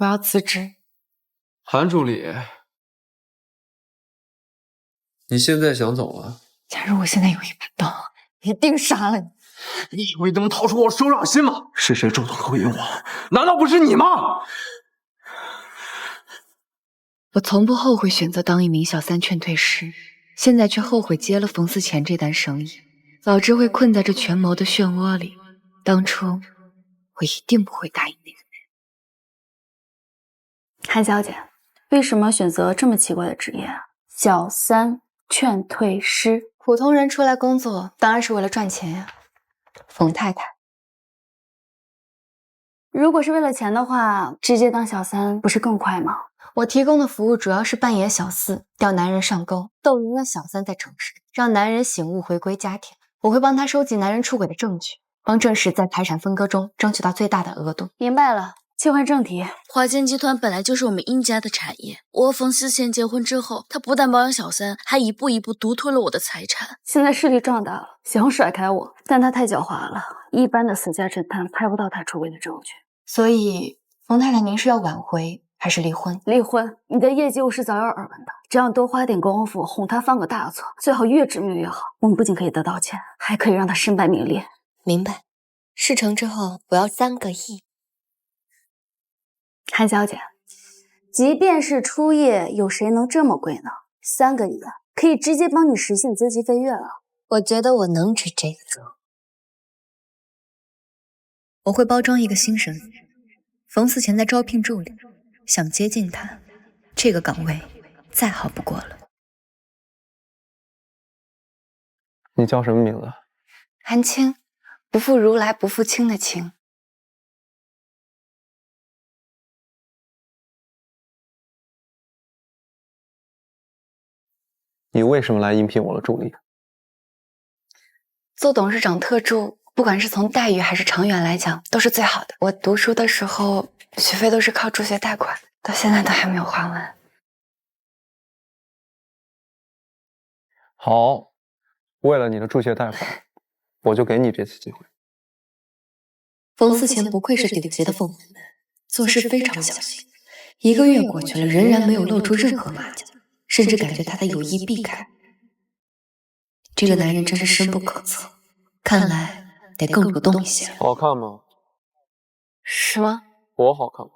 我要辞职。韩助理，你现在想走啊？假如我现在有一把刀，一定杀了你。你以为能逃出我手掌心吗？是谁主动勾引我？难道不是你吗？我从不后悔选择当一名小三劝退师，现在却后悔接了冯思前这单生意。早知会困在这权谋的漩涡里，当初我一定不会答应那个人。韩小姐，为什么选择这么奇怪的职业啊？小三劝退师，普通人出来工作当然是为了赚钱呀。冯太太，如果是为了钱的话，直接当小三不是更快吗？我提供的服务主要是扮演小四，钓男人上钩，逗赢了小三再成事，让男人醒悟回归家庭。我会帮他收集男人出轨的证据，帮郑氏在财产分割中争取到最大的额度。明白了，切换正题。华建集团本来就是我们殷家的产业，我冯思前结婚之后，他不但包养小三，还一步一步独吞了我的财产。现在势力壮大了，想甩开我，但他太狡猾了，一般的私家侦探拍不到他出轨的证据。所以，冯太太，您是要挽回还是离婚？离婚，你的业绩我是早有耳闻的，只要多花点功夫哄他犯个大错，最好越致命越好。我们不仅可以得到钱，还可以让他身败名裂。明白。事成之后，我要3个亿。韩小姐，即便是初夜，有谁能这么贵呢？3个亿可以直接帮你实现阶级飞跃了。我觉得我能值这个数。我会包装一个新身份，冯思前在招聘助理，想接近他，这个岗位再好不过了。你叫什么名字？韩青，不负如来不负卿的卿。你为什么来应聘我的助理？做董事长特助，不管是从待遇还是长远来讲，都是最好的。我读书的时候，学费都是靠助学贷款，到现在都还没有还完。好，为了你的助学贷款，我就给你这次机会。冯思前不愧是顶级的凤凰男，做事非常小心。1个月过去了，仍然没有露出任何马脚，甚至感觉他在有意避开。这个男人真是深不可测，看来得更主动一些。好看吗？什么？我好看吗？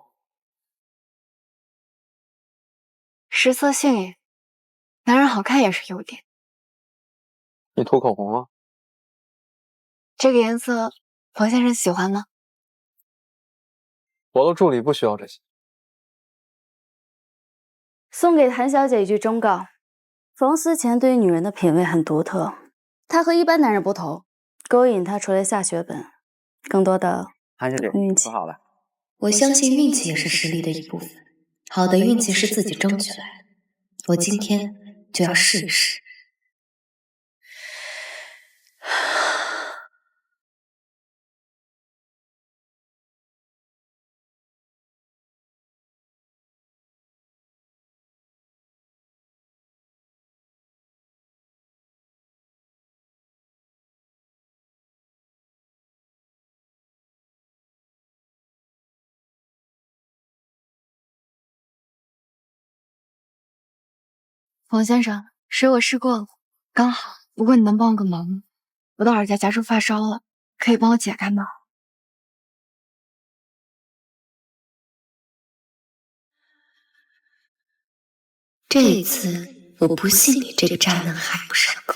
食色性也，男人好看也是优点。你涂口红了？这个颜色，冯先生喜欢吗？我的助理不需要这些。送给韩小姐一句忠告：冯思前对于女人的品味很独特，他和一般男人不同，勾引她除了下血本，更多的韩小姐，运气。说好了。我相信运气也是实力的一部分，好的运气是自己争取来的。我今天就要试一试。冯先生，水我试过了，刚好。不过你能帮我个忙吗？我的耳夹夹住发烧了，可以帮我解开吗？这一次，我不信你这个渣男还不上钩。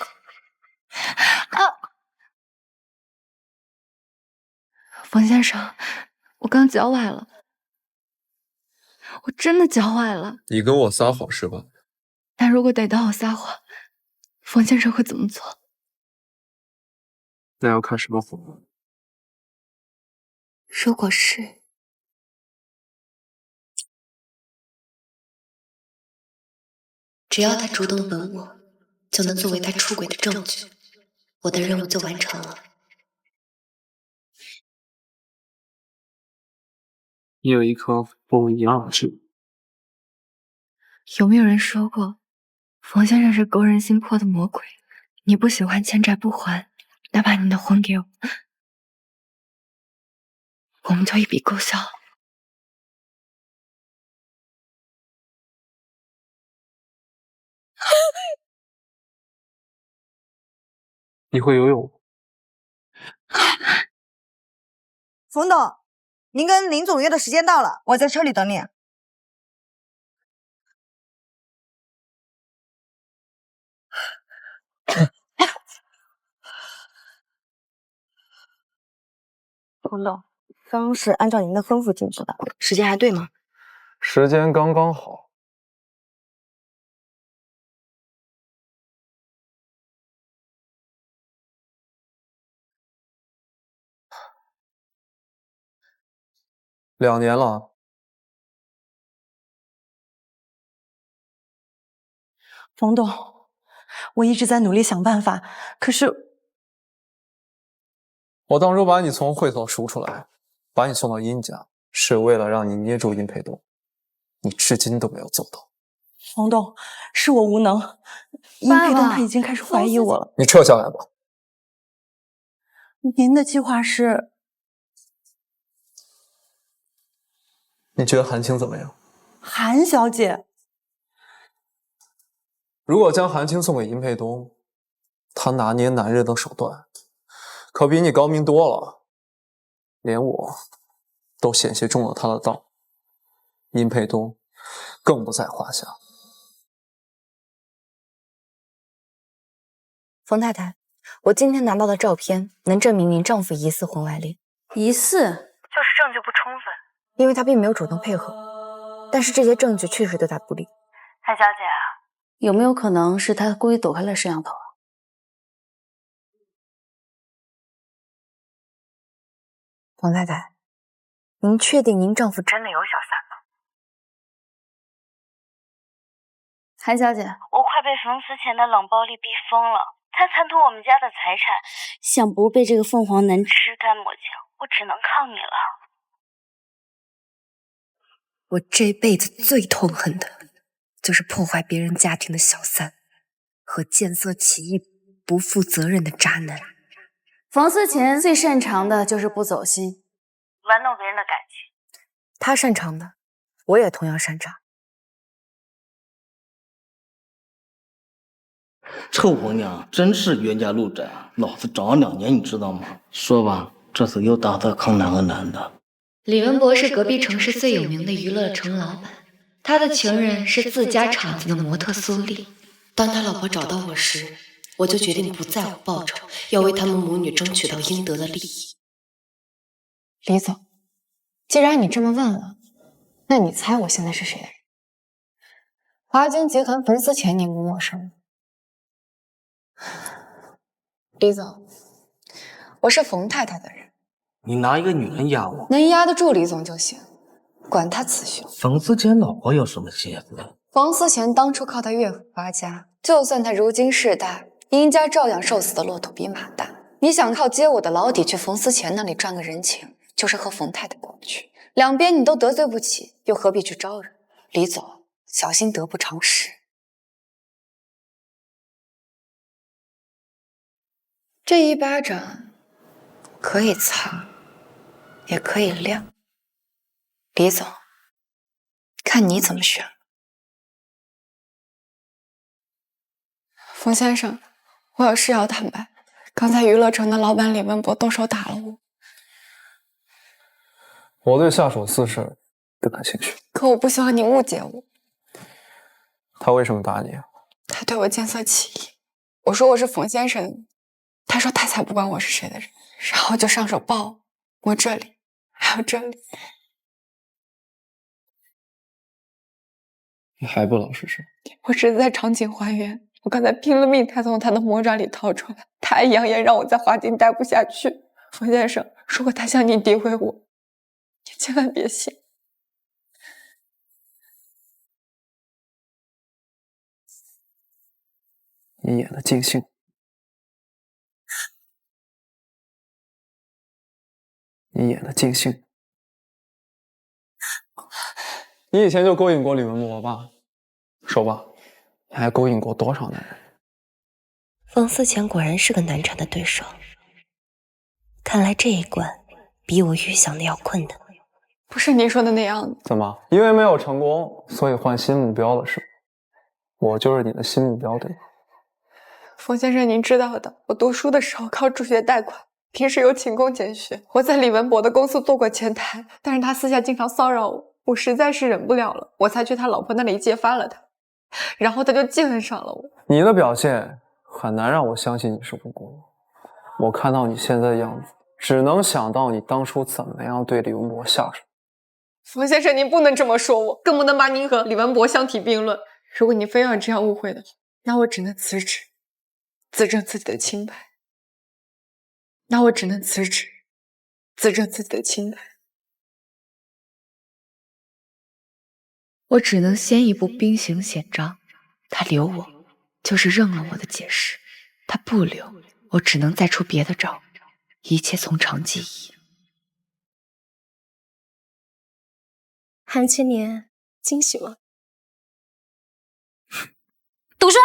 冯先生，我刚脚崴了，我真的脚崴了。你跟我撒谎是吧？但如果逮到我撒谎，冯先生会怎么做？那要看什么谎。如果是……只要他主动吻我，就能作为他出轨的证据，我的任务就完成了。你有一颗不一样的心。有没有人说过，冯先生是勾人心魄的魔鬼？你不喜欢欠债不还，那把你的魂给我，我们就一笔勾销。你会游泳？冯董，您跟林总约的时间到了，我在车里等你。冯董，刚刚是按照您的吩咐进去的，时间还对吗？时间刚刚好。2年了。冯董，我一直在努力想办法，可是我当初把你从会所赎出来，把你送到殷家，是为了让你捏住殷佩东，你至今都没有做到。冯董，是我无能，殷佩东他已经开始怀疑我了。你撤下来吧。您的计划是？你觉得韩青怎么样？韩小姐，如果将韩青送给殷佩东，他拿捏男人的手段可比你高明多了，连我都险些中了他的道，殷佩东更不在话下。冯太太，我今天拿到的照片能证明您丈夫疑似婚外恋。疑似？就是证据不充分，因为他并没有主动配合，但是这些证据确实对他不利。韩小姐，有没有可能是他故意躲开了摄像头？冯太太，您确定您丈夫真的有小三吗？韩小姐，我快被冯思前的冷暴力逼疯了。他贪图我们家的财产，想不被这个凤凰男吃干抹净，我只能靠你了。我这辈子最痛恨的就是破坏别人家庭的小三和见色起意、不负责任的渣男。冯思前最擅长的就是不走心，玩弄别人的感情。他擅长的，我也同样擅长。臭婆娘真是冤家路窄，老子找了2年，你知道吗？说吧，这次又打算坑哪个男的？李文博是隔壁城市最有名的娱乐城老板，他的情人是自家厂子的模特苏丽。当他老婆找到我时，我就决定不在乎报酬，要为他们母女争取到应得的利益。李总，既然你这么问了，那你猜我现在是谁的人？华金集团冯思前，你不陌生。李总，我是冯太太的人。你拿一个女人压我，能压得住李总就行，管他雌雄。冯思前老婆有什么心思？冯思前当初靠他岳父发家，就算他如今势大，殷家照样瘦死的骆驼比马大。你想靠接我的老底去冯思前那里赚个人情，就是和冯太太过不去。两边你都得罪不起，又何必去招惹？李总，小心得不偿失。这一巴掌可以擦，也可以亮。李总，看你怎么选。冯先生，我有事要坦白，刚才娱乐城的老板李文博动手打了我。我对下属私事不感兴趣。可我不希望你误解我。他为什么打你啊？他对我见色起意，我说我是冯先生，他说他才不管我是谁的人，然后就上手抱我这里，还有这里。你还不老实说？我只是在场景还原，我刚才拼了命才从他的魔爪里逃出来，他还扬言让我在华金待不下去。冯先生，如果他向你诋毁我，你千万别信。你演的尽兴，你演的尽兴。你以前就勾引过李文博吧？说吧，你还勾引过多少男人？冯思前果然是个难缠的对手，看来这一关比我预想的要困难。不是你说的那样的。怎么？因为没有成功，所以换新目标了是吗？我就是你的新目标，对吧？冯先生，您知道的，我读书的时候靠助学贷款，平时有勤工俭学。我在李文博的公司做过前台，但是他私下经常骚扰我，我实在是忍不了了，我才去他老婆那里揭发了他，然后他就记恨上了我。你的表现很难让我相信你是无辜。我看到你现在的样子，只能想到你当初怎么样对李文博下手。冯先生，您不能这么说我，更不能把您和李文博相提并论。如果你非要这样误会的话，那我只能辞职，自证自己的清白。我只能先一步兵行险招，他留我就是认了我的解释，他不留我只能再出别的招，一切从长计议。韩千年，惊喜吗？读书啦！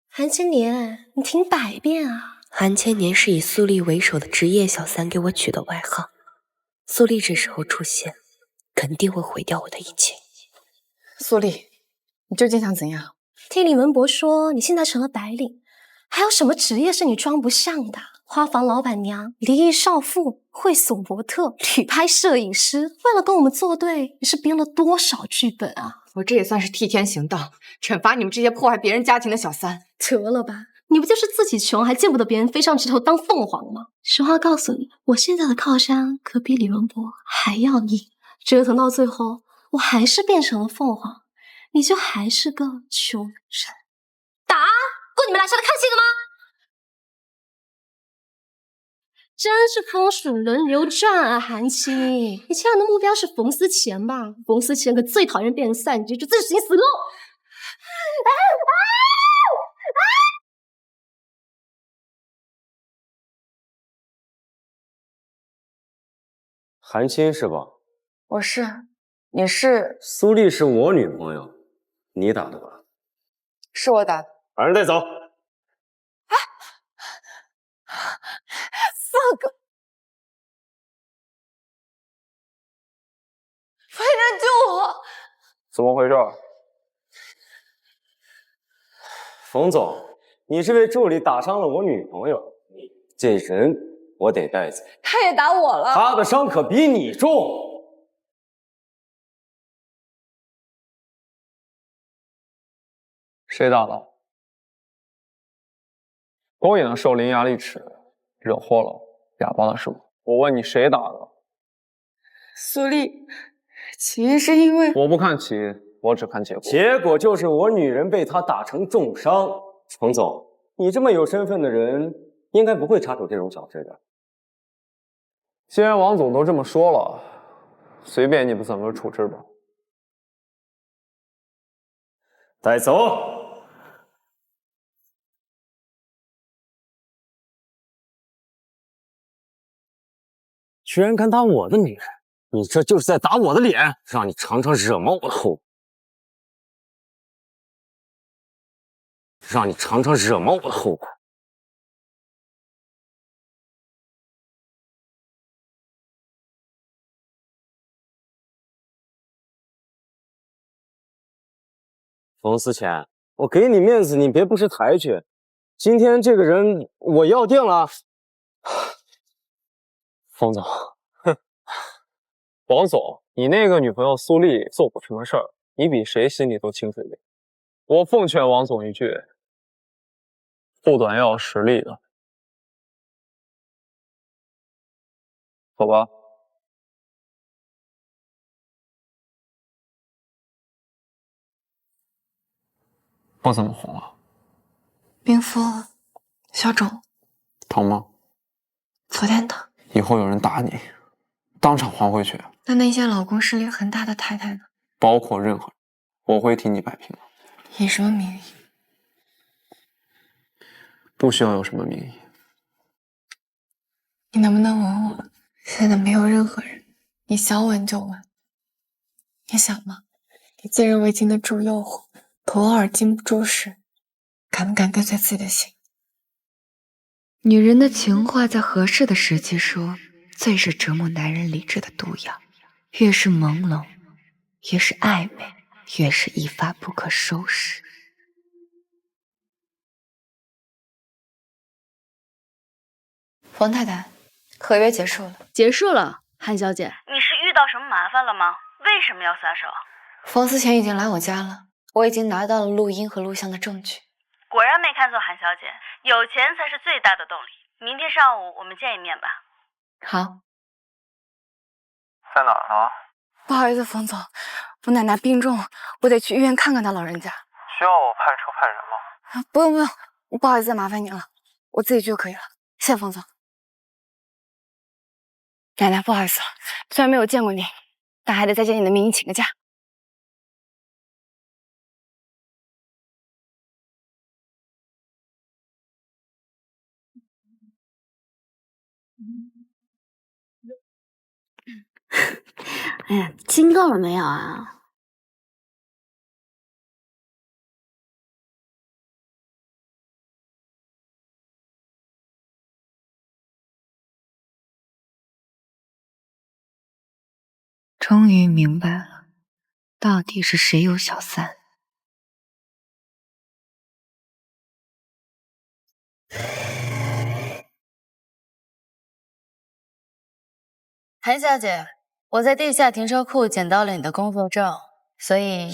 韩千年，你听百遍啊！韩千年是以苏丽为首的职业小三给我取的外号，苏丽这时候出现，肯定会毁掉我的一切。苏丽，你究竟想怎样？听李文博说你现在成了白领，还有什么职业是你装不上的？花房老板娘、离异少妇、会所模特、旅拍摄影师，为了跟我们作对，你是编了多少剧本啊？我这也算是替天行道，惩罚你们这些破坏别人家庭的小三。得了吧，你不就是自己穷，还见不得别人飞上枝头当凤凰吗？实话告诉你，我现在的靠山可比李文博还要硬，折腾到最后，我还是变成了凤凰，你就还是个穷人。打！够你们俩下来看戏的吗？真是风水轮流转啊，韩青！你现在的目标是冯思前吧？冯思前可最讨厌别人算计，就自行死路。韩青是吧？我是，你是？苏丽是我女朋友，你打的吧？是我打的。把人带走。放狗！夫人救我！怎么回事？冯总，你这位助理打伤了我女朋友，这人我得带走。他也打我了。他的伤可比你重。谁打的？勾引了受伶牙俐齿，惹祸了哑巴了是吧？我问你谁打的？苏丽，起因是因为……我不看起因，我只看结果。结果就是我女人被他打成重伤。冯总，你这么有身份的人，应该不会插手这种小事的。既然王总都这么说了，随便你们怎么处置吧。带走。居然敢打我的女人，你这就是在打我的脸，让你尝尝惹毛我的后果。让你尝尝惹毛我的后果。冯思浅，我给你面子，你别不识抬举。今天这个人我要定了。冯总，哼，王总，你那个女朋友苏丽做过什么事儿，你比谁心里都清楚一点。我奉劝王总一句，护短要有实力的。走吧。不怎么红啊。冰敷了，消肿。疼吗？昨天疼。以后有人打你，当场还回去。那些老公势力很大的太太呢？包括任何人，我会替你摆平的。以什么名义？不需要有什么名义。你能不能吻我？现在没有任何人，你想吻就吻。你想吗？你介人为亲的助诱惑，头耳禁不住时，敢不敢跟随自己的心？女人的情话在合适的时机说，最是折磨男人理智的毒药。越是朦胧，越是暧昧，越是一发不可收拾。冯太太，合约结束了。结束了，韩小姐。你是遇到什么麻烦了吗？为什么要撒手？冯思贤已经来我家了，我已经拿到了录音和录像的证据。果然没看错韩小姐，有钱才是最大的动力。明天上午我们见一面吧。好。在哪儿呢？不好意思，冯总，我奶奶病重，我得去医院看看她老人家。需要我派车派人吗？不用不用，不好意思再麻烦您了，我自己去就可以了。谢谢冯总。奶奶，不好意思了，虽然没有见过你，但还得再借你的名义请个假。哎呀，听够了没有啊？终于明白了，到底是谁有小三。韩小姐，我在地下停车库捡到了你的工作证，所以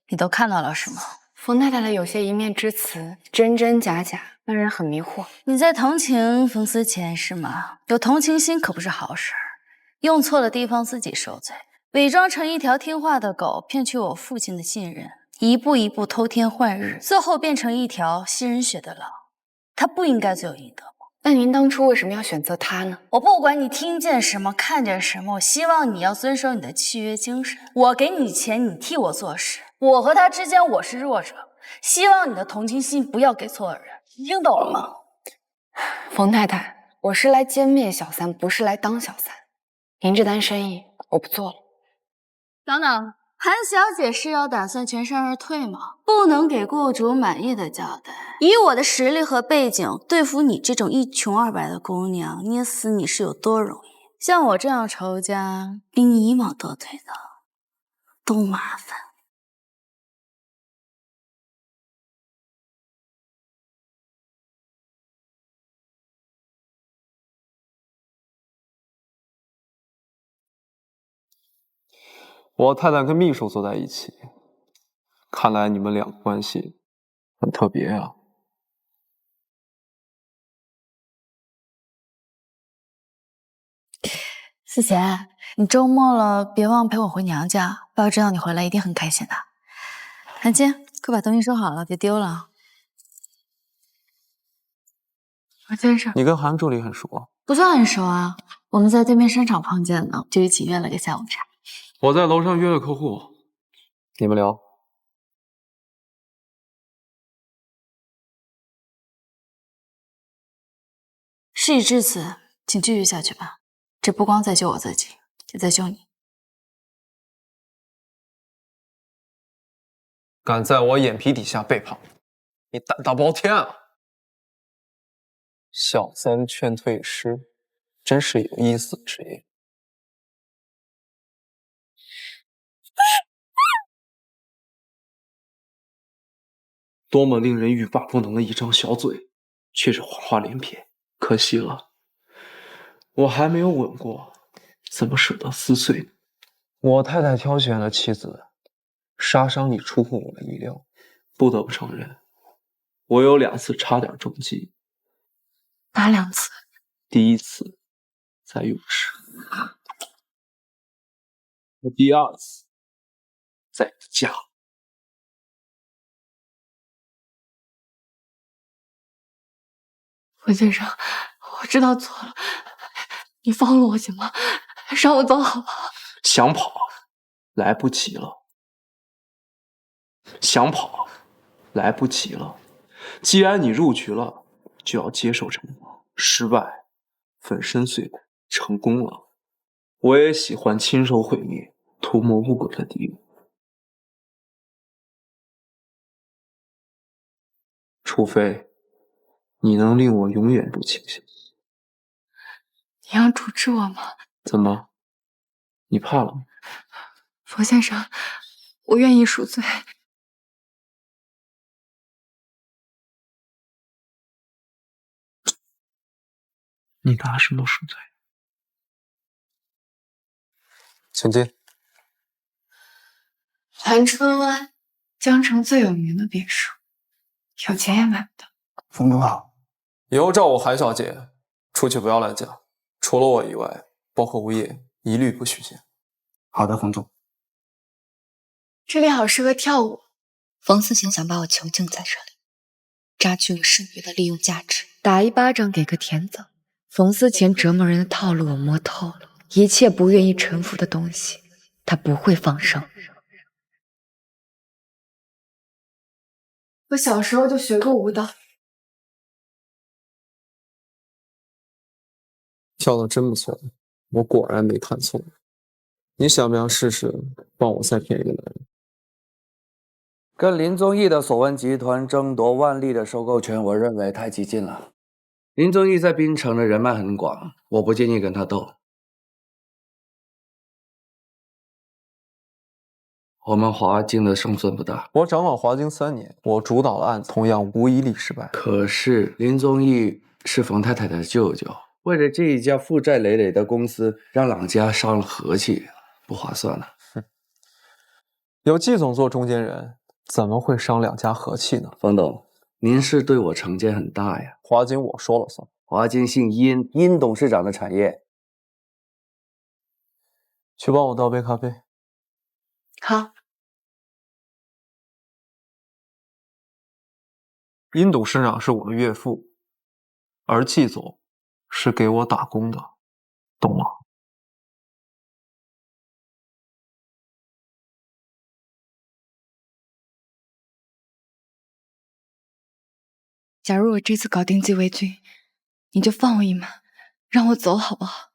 你都看到了是吗？冯太太的有些一面之词，真真假假，让人很迷惑。你在同情冯思贤是吗？有同情心可不是好事儿，用错了地方自己受罪。伪装成一条听话的狗，骗取我父亲的信任，一步一步偷天换日，最后变成一条吸人血的狼。他不应该罪有应得吗？那您当初为什么要选择他呢？我不管你听见什么，看见什么，我希望你要遵守你的契约精神。我给你钱，你替我做事。我和他之间，我是弱者，希望你的同情心不要给错人。你听懂了吗？冯太太，我是来歼灭小三，不是来当小三。您这单生意我不做了。等等，韩小姐是要打算全身而退吗？不能给雇主满意的交代。以我的实力和背景，对付你这种一穷二白的姑娘，捏死你是有多容易？像我这样仇家，比你一网得退的都麻烦。我太太跟秘书坐在一起，看来你们两个关系很特别啊。思贤，你周末了，别忘陪我回娘家。爸爸知道你回来一定很开心的。韩青，快把东西收好了，别丢了。王先生，你跟韩助理很熟啊？不算很熟啊，我们在对面商场碰见的，就一起约了个下午茶。我在楼上约了客户，你们聊。事已至此，请继续下去吧。这不光在救我自己，也在救你。敢在我眼皮底下背叛我，你胆大包天啊！小三劝退师，真是有意思职业。多么令人欲罢不能的一张小嘴，却是谎话连篇。可惜了，我还没有吻过，怎么舍得撕碎呢？我太太挑选的妻子，杀伤力出乎我的意料。不得不承认，我有2次差点中计。哪2次？第一次在泳池，和第2次在你家。冯先生，我知道错了，你放了我行吗？让我走好不好？想跑，来不及了。想跑，来不及了。既然你入局了，就要接受惩罚。失败，粉身碎骨；成功了，我也喜欢亲手毁灭图谋不轨的敌人。除非你能令我永远不清醒。你要处置我吗？怎么？你怕了吗？冯先生，我愿意赎罪。你拿什么赎罪？请进。环春湾，江城最有名的别墅，有钱也买不到。冯总好，以后照顾韩小姐，出去不要乱讲，除了我以外，包括物业，一律不许见。好的，冯总。这里好适合跳舞。冯思贤想把我囚禁在这里，榨取我剩余的利用价值，打一巴掌给个甜枣。冯思贤折磨人的套路我摸透了，一切不愿意臣服的东西，他不会放生。我小时候就学过舞蹈，跳得真不错，我果然没看错。你想不想试试帮我再骗一个男人？跟林宗义的索文集团争夺万历的收购权，我认为太激进了。林宗义在槟城的人脉很广，我不建议跟他斗。我们华京的胜算不大。我掌管华京3年，我主导的案子同样无一例失败。可是林宗义是冯太太的舅舅，为了这一家负债累累的公司，让两家伤了和气，不划算了。有季总做中间人，怎么会伤两家和气呢？冯董，您是对我成见很大呀。华京我说了算。华京姓殷，殷董事长的产业。去帮我倒杯咖啡。好。殷董事长是我的岳父，而季总是给我打工的，懂吗？假如我这次搞定季维军，你就放我一马，让我走好不好？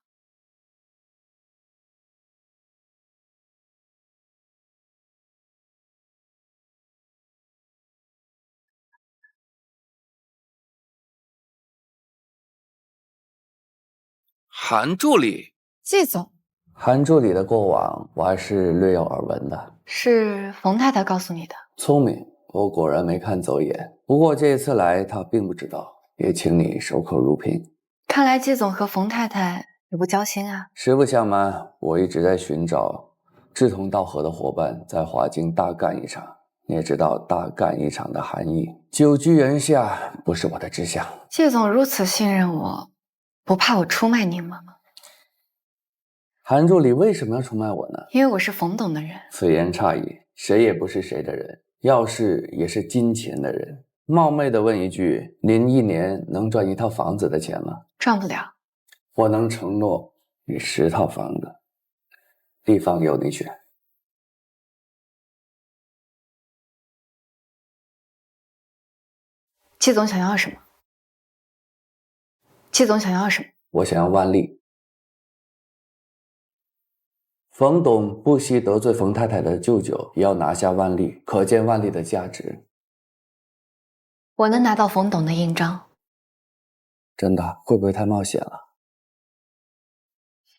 韩助理，季总，韩助理的过往我还是略有耳闻的。是冯太太告诉你的？聪明，我果然没看走眼。不过这一次来，他并不知道，也请你守口如瓶。看来季总和冯太太也不交心啊。实不相瞒，我一直在寻找志同道合的伙伴，在华京大干一场。你也知道大干一场的含义，久居人下不是我的志向。季总如此信任我，不怕我出卖您吗？韩助理为什么要出卖我呢？因为我是冯董的人。此言差矣，谁也不是谁的人，要是也是金钱的人。冒昧的问一句，您一年能赚1套房子的钱吗？赚不了。我能承诺你10套房子，地方由你选。季总想要什么？季总想要什么？我想要万历。冯董不惜得罪冯太太的舅舅，也要拿下万历，可见万历的价值。我能拿到冯董的印章。真的？会不会太冒险了？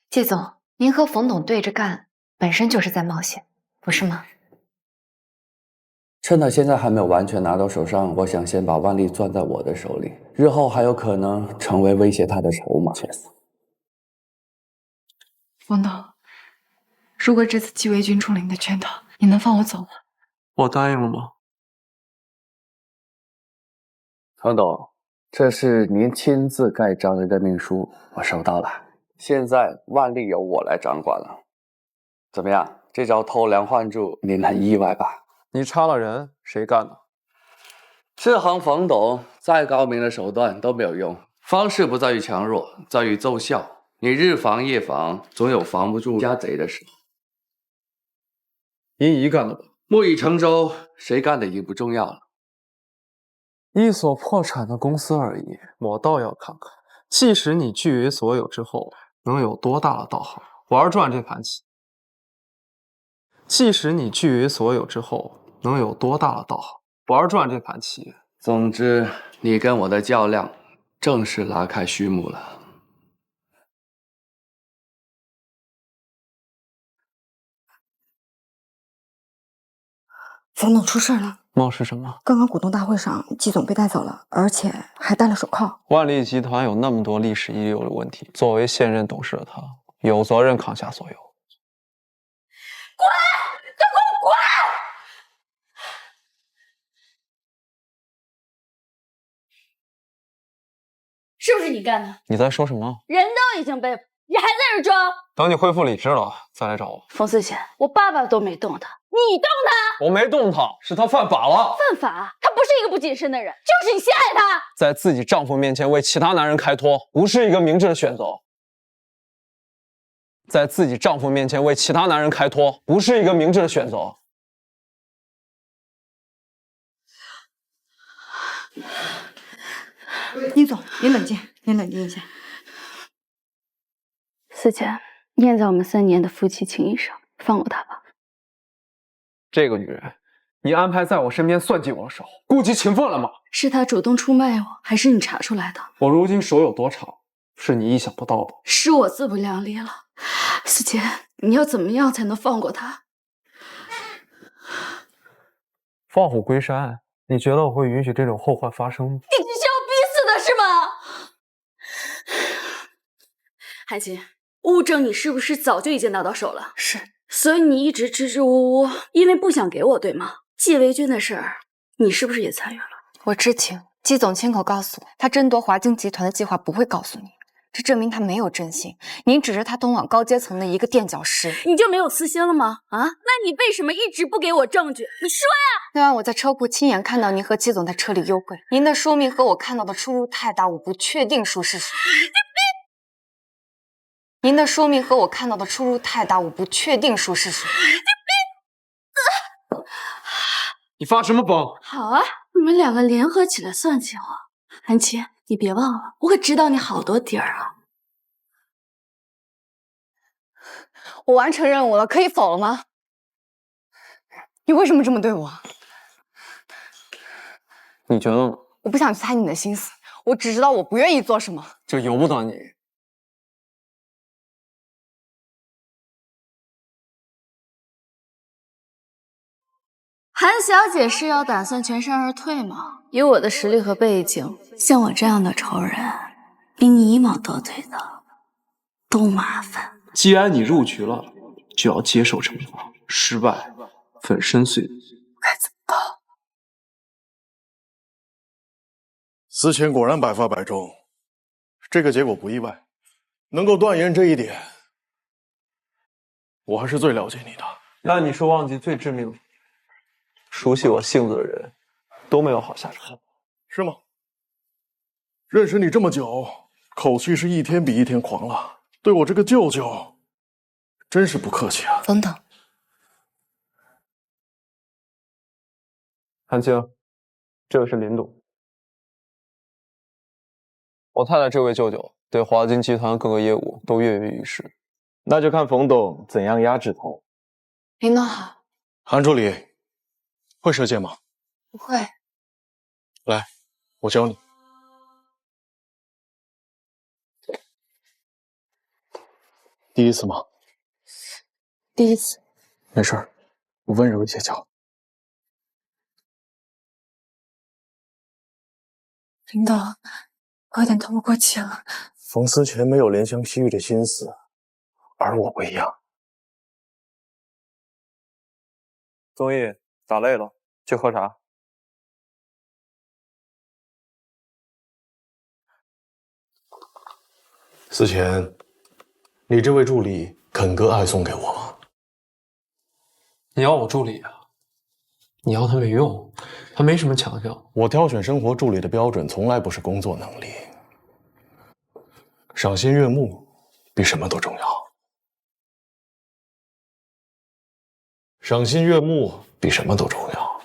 季总，您和冯董对着干，本身就是在冒险，不是吗？趁他现在还没有完全拿到手上，我想先把万历攥在我的手里，日后还有可能成为威胁他的筹码。冯董，如果这次季维军中了您的圈套，你能放我走吗？我答应了吗？冯董，这是您亲自盖章的任命书，我收到了。现在万历由我来掌管了，怎么样？这招偷梁换柱，您很意外吧？你插了人，谁干的？这行冯董再高明的手段都没有用，方式不在于强弱，在于奏效。你日防夜防，总有防不住家贼的时候。殷姨干的吧？木已成舟，谁干的已经不重要了。一所破产的公司而已，我倒要看看，即使你据为所有之后，能有多大的道行？玩转这盘棋。即使你据为所有之后，能有多大的道行？玩转这盘棋。总之，你跟我的较量正式拉开序幕了。冯总出事了，冒失什么？刚刚股东大会上，季总被带走了，而且还戴了手铐。万利集团有那么多历史遗留的问题，作为现任董事的他，有责任扛下所有。滚！都给我滚！是不是你干的？你在说什么？人都已经被捕，你还在这装？等你恢复理智了，再来找我。冯思贤，我爸爸都没动他，你动他？我没动他，是他犯法了。犯法？他不是一个不谨慎的人，就是你陷害他。在自己丈夫面前为其他男人开脱，不是一个明智的选择。在自己丈夫面前为其他男人开脱，不是一个明智的选择。殷总，您冷静，您冷静一下。思贤，念在我们3年的夫妻情谊上，放过他吧。这个女人，你安排在我身边算计我的时候，顾及情分了吗？是他主动出卖我，还是你查出来的？我如今手有多长，是你意想不到的。是我自不量力了。思贤，你要怎么样才能放过他？放虎归山，你觉得我会允许这种后患发生吗？你是要逼死的是吗？韩晴，物证你是不是早就已经拿到手了？是。所以你一直支支吾吾，因为不想给我，对吗？季维军的事儿，你是不是也参与了？我知情，季总亲口告诉我，他争夺华京集团的计划不会告诉你，这证明他没有真心。您只是他通往高阶层的一个垫脚石，你就没有私心了吗？啊？那你为什么一直不给我证据？你说呀！那晚我在车库亲眼看到您和季总在车里幽会，您的说明和我看到的出入太大，我不确定孰是谁。您的说明和我看到的出入太大，我不确定孰是谁。你发什么疯？好啊，你们2个联合起来算计我。韩晴，你别忘了，我可知道你好多底儿啊。我完成任务了，可以走了吗？你为什么这么对我？你觉得呢？我不想去猜你的心思，我只知道我不愿意做什么。这由不得你。韩小姐是要打算全身而退吗？以我的实力和背景，像我这样的仇人，比你1毛多腿的都麻烦。既然你入局了，就要接受惩罚，失败粉身碎骨。该怎么办？思贤果然百发百中，这个结果不意外。能够断言这一点，我还是最了解你的。那你是忘记最致命的。熟悉我性子的人都没有好下场，是吗？认识你这么久，口气是一天比一天狂了，对我这个舅舅真是不客气啊。等等，韩青，这个是林董，我太太这位舅舅对华金集团各个业务都跃跃欲试，那就看冯董怎样压制他。林总好。韩助理会射箭吗？不会。来，我教你。第一次吗？第一次。没事儿，我温柔一些教。领导，我有点透不过气了。冯思泉没有怜香惜玉的心思，而我不一样。宗毅，打累了，去喝茶。思泉，你这位助理肯哥爱送给我吗？你要我助理啊？你要他没用，他没什么强项。我挑选生活助理的标准从来不是工作能力，赏心悦目比什么都重要。赏心悦目比什么都重要。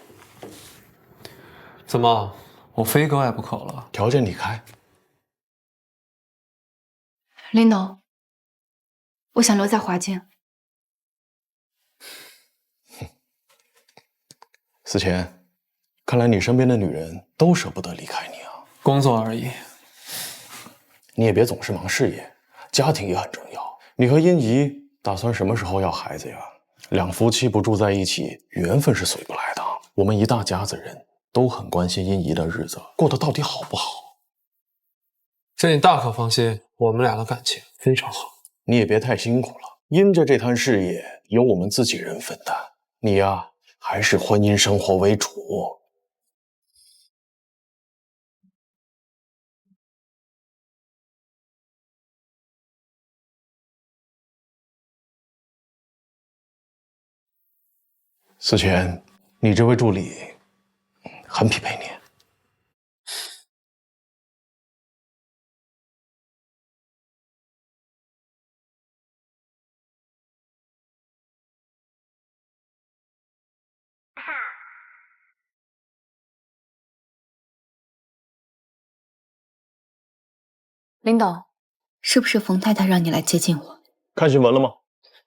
怎么，我非割爱不可了？条件你开。林董，我想留在华建。思前，看来你身边的女人都舍不得离开你啊。工作而已。你也别总是忙事业，家庭也很重要。你和殷怡打算什么时候要孩子呀？两夫妻不住在一起，缘分是随不来的。我们一大家子人都很关心殷姨的日子过得到底好不好。这你大可放心，我们俩的感情非常好。你也别太辛苦了，殷家这摊事业由我们自己人分担，你呀，还是婚姻生活为主。思前，你这位助理很匹配你。领导，是不是冯太太让你来接近我？看新闻了吗？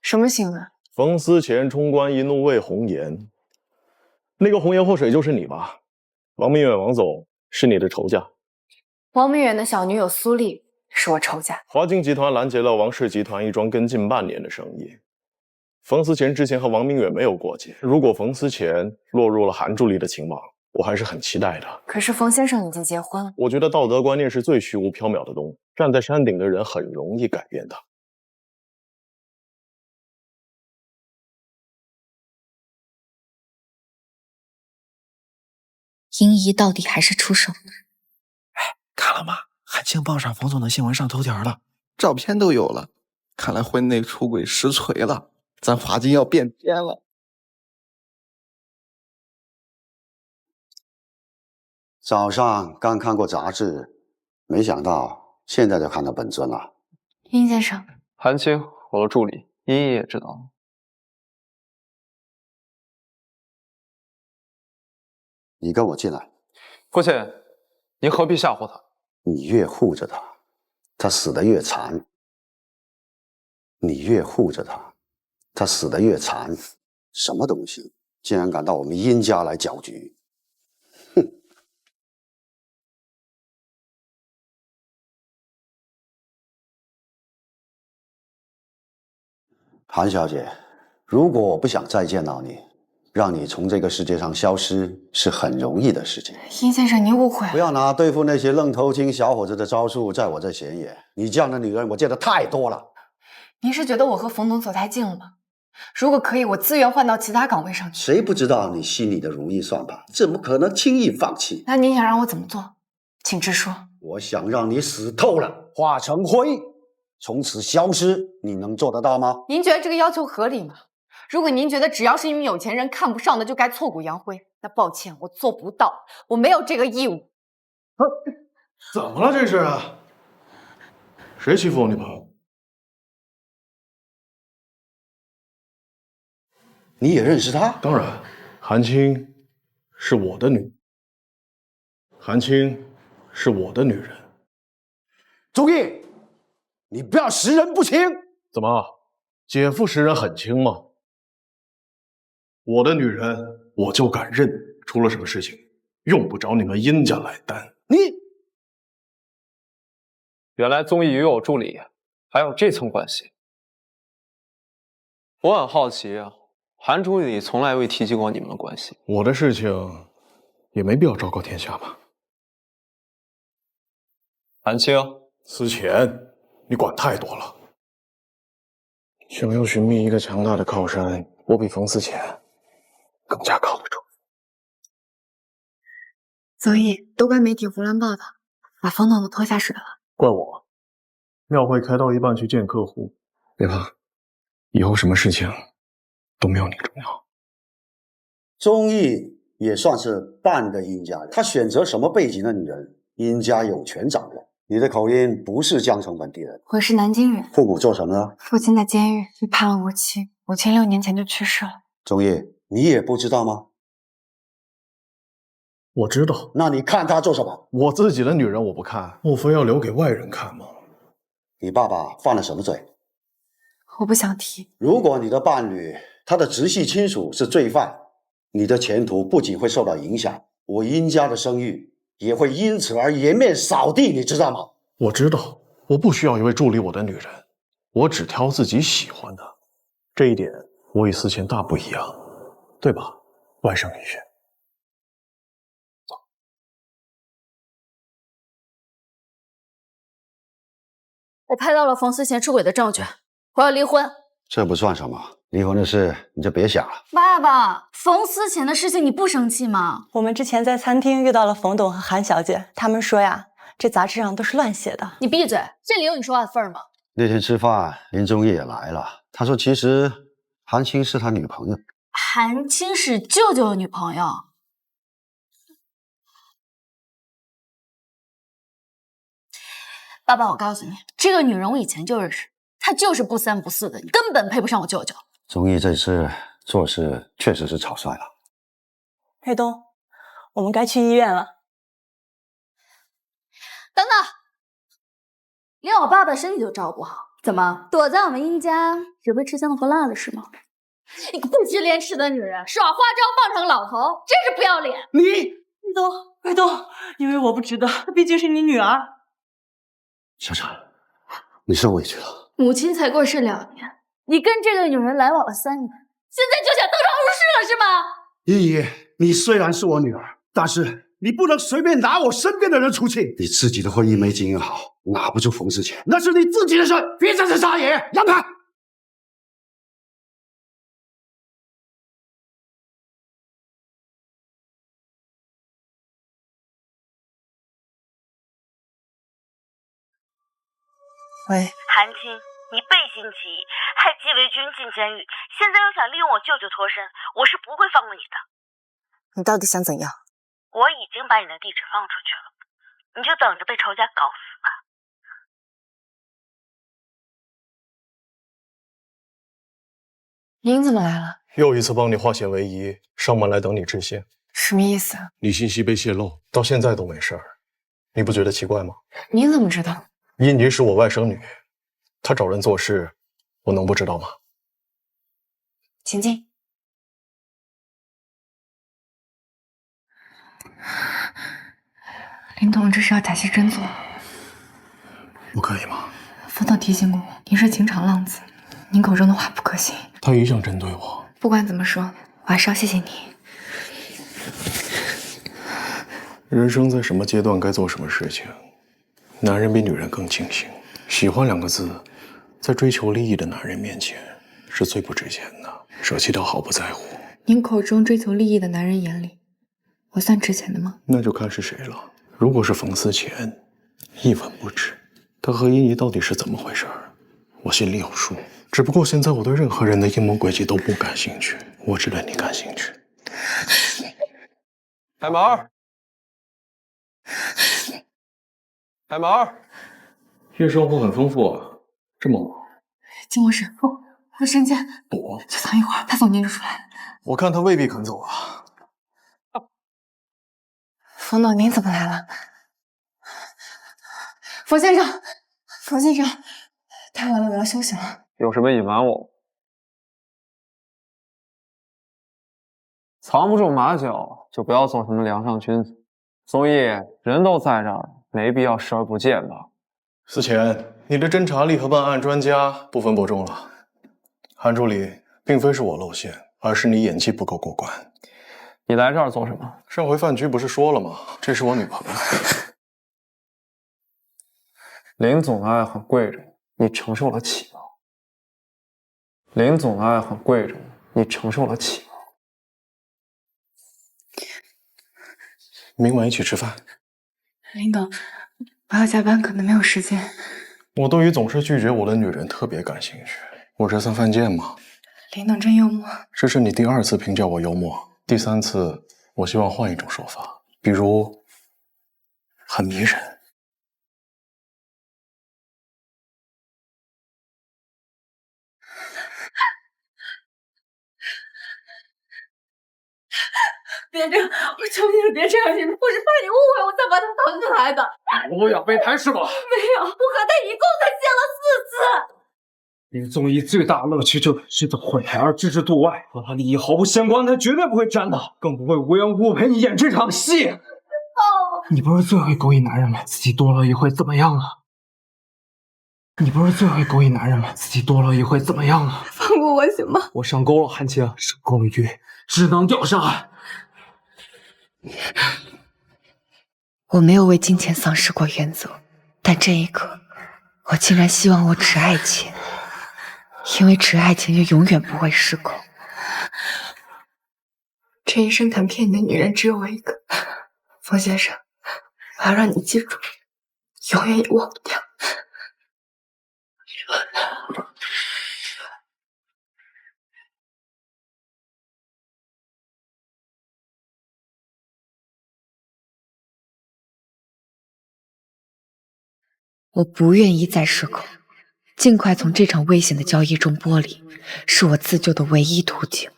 什么新闻？冯思前冲冠一怒为红颜，那个红颜祸水就是你吧？王明远王总是你的仇家，王明远的小女友苏丽是我仇家。华金集团拦截了王氏集团一桩跟进半年的生意。冯思前之前和王明远没有过节，如果冯思前落入了韩助理的情网，我还是很期待的。可是冯先生已经结婚了。我觉得道德观念是最虚无缥缈的东西，站在山顶的人很容易改变的。殷姨到底还是出手了。看了吗？韩青抱上冯总的新闻上头条了，照片都有了。看来婚内出轨实锤了，咱华金要变天了。早上刚看过杂志，没想到现在就看到本尊了。殷先生，韩青，我的助理，殷姨也知道了。你跟我进来。父亲，您何必吓唬他？你越护着他，他死得越惨。你越护着他，他死得越惨。什么东西，竟然敢到我们殷家来搅局！哼！韩小姐，如果我不想再见到你，让你从这个世界上消失是很容易的事情。殷先生，您误会了。不要拿对付那些愣头青小伙子的招数在我这显眼。你这样的女人我见得太多了。您是觉得我和冯总走太近了吗？如果可以，我自愿换到其他岗位上去。谁不知道你心里的如意算盘？怎么可能轻易放弃？那您想让我怎么做？请直说。我想让你死透了，化成灰，从此消失。你能做得到吗？您觉得这个要求合理吗？如果您觉得只要是一名有钱人看不上的就该挫骨扬灰，那抱歉，我做不到，我没有这个义务。怎么了这是啊？谁欺负我女朋友？你也认识她？当然，韩青是我的女，韩青是我的女人。钟毅，你不要识人不清。怎么，姐夫识人很清吗？我的女人，我就敢认，出了什么事情，用不着你们殷家来担。你，原来宗义与我助理还有这层关系。我很好奇啊，韩助理从来未提及过你们的关系。我的事情也没必要昭告天下吧。韩青，思前，你管太多了。想要寻觅一个强大的靠山，我比冯思前更加靠得住。所以都怪媒体胡乱报道，把冯总都拖下水了。怪我，庙会开到一半去见客户。别怕，以后什么事情都没有你重要。钟毅也算是半个殷家人，他选择什么背景的女人，殷家有权掌握。你的口音不是江城本地人，我是南京人。父母做什么呢？父亲在监狱被判了无期，母亲6年前就去世了。钟毅，你也不知道吗？我知道。那你看她做什么？我自己的女人我不看，莫非要留给外人看吗？你爸爸犯了什么罪？我不想提。如果你的伴侣，他的直系亲属是罪犯，你的前途不仅会受到影响，我殷家的声誉也会因此而颜面扫地，你知道吗？我知道，我不需要一位助理我的女人，我只挑自己喜欢的。这一点我与思前大不一样，对吧，外甥女婿？我拍到了冯思贤出轨的证据，我要离婚。这不算什么，离婚的事你就别想了。爸爸，冯思贤的事情你不生气吗？我们之前在餐厅遇到了冯董和韩小姐，他们说呀，这杂志上都是乱写的。你闭嘴，这里有你说话的份儿吗？那天吃饭，林宗义也来了，他说其实韩青是他女朋友。韩青是舅舅的女朋友。爸爸，我告诉你，这个女人我以前就认识，她就是不三不四的，你根本配不上我舅舅。宗义这次做事确实是草率了。岳东，我们该去医院了。等等，连我爸爸身体都照顾不好，怎么躲在我们殷家只会吃香的喝辣的是吗？你个不知廉耻的女人，耍花招放成老头，真是不要脸！岳东，因为我不值得，她毕竟是你女儿。小婵，你受委屈了。母亲才过世2年，你跟这个女人来往了3年，现在就想登堂入室了是吗？依依，你虽然是我女儿，但是你不能随便拿我身边的人出气。你自己的婚姻没经营好，拿不住冯思贤，那是你自己的事，别在这撒野，让开。喂，韩青，你背信弃义，害季维军进监狱，现在又想利用我舅舅脱身，我是不会放过你的。你到底想怎样？我已经把你的地址放出去了，你就等着被仇家搞死吧。您怎么来了？又一次帮你化险为夷，上门来等你致谢。什么意思？你信息被泄露，到现在都没事儿，你不觉得奇怪吗？您怎么知道？殷妮是我外甥女，她找人做事，我能不知道吗？请进。林董，这是要假戏真做，不可以吗？冯董提醒过我，您是情场浪子，您口中的话不可信。他一向针对我。不管怎么说，我还是要谢谢你。人生在什么阶段该做什么事情，男人比女人更清醒。喜欢2个字，在追求利益的男人面前是最不值钱的，舍弃掉毫不在乎。您口中追求利益的男人眼里，我算值钱的吗？那就看是谁了。如果是冯思贤，一文不值。他和殷妮到底是怎么回事儿，我心里有数。只不过现在我对任何人的阴谋诡计都不感兴趣，我只对你感兴趣。开门！开门！夜生活很丰富啊，这么忙。进卧室，我的证件。躲，就藏一会儿，他走您就出来了。我看他未必肯走啊。冯董，您怎么来了？冯先生，冯先生，太晚了，我要休息了。有什么隐瞒我？藏不住马脚，就不要做什么梁上君子。宗义，人都在这儿，没必要视而不见吧？思贤，你的侦查力和办案专家不分伯仲了。韩助理，并非是我露馅，而是你演技不够过关。你来这儿做什么？上回饭局不是说了吗？这是我女朋友。林总的爱很贵重，你承受得起吗？林总的爱很贵重，你承受得起吗？明晚一起吃饭。林董，我要加班，可能没有时间。我对于总是拒绝我的女人特别感兴趣。我这算犯贱吗？林董真幽默。这是你第2次评价我幽默，第3次我希望换一种说法，比如很迷人。别这样，我求你了，别这样！你们不是怕你误会我才把他疼出来的。我养备胎是吧？没有，我和他一共才见了4次。林宗义最大乐趣就是毁胎而置之度外，和他利益毫不相关，他绝对不会沾的，更不会无缘无故陪你演这场戏。哦，你不是最会勾引男人了，自己多乐意会怎么样了？你不是最会勾引男人了，自己多乐意会怎么样了？放过我行吗？我上钩了，韩青，上钩了鱼，只能钓上岸。我没有为金钱丧失过原则，但这一刻，我竟然希望我只爱钱，因为只爱钱就永远不会失控。这一生敢骗你的女人只有我一个，冯先生，我要让你记住，永远也忘不掉。我不愿一再失控，尽快从这场危险的交易中剥离，是我自救的唯一途径。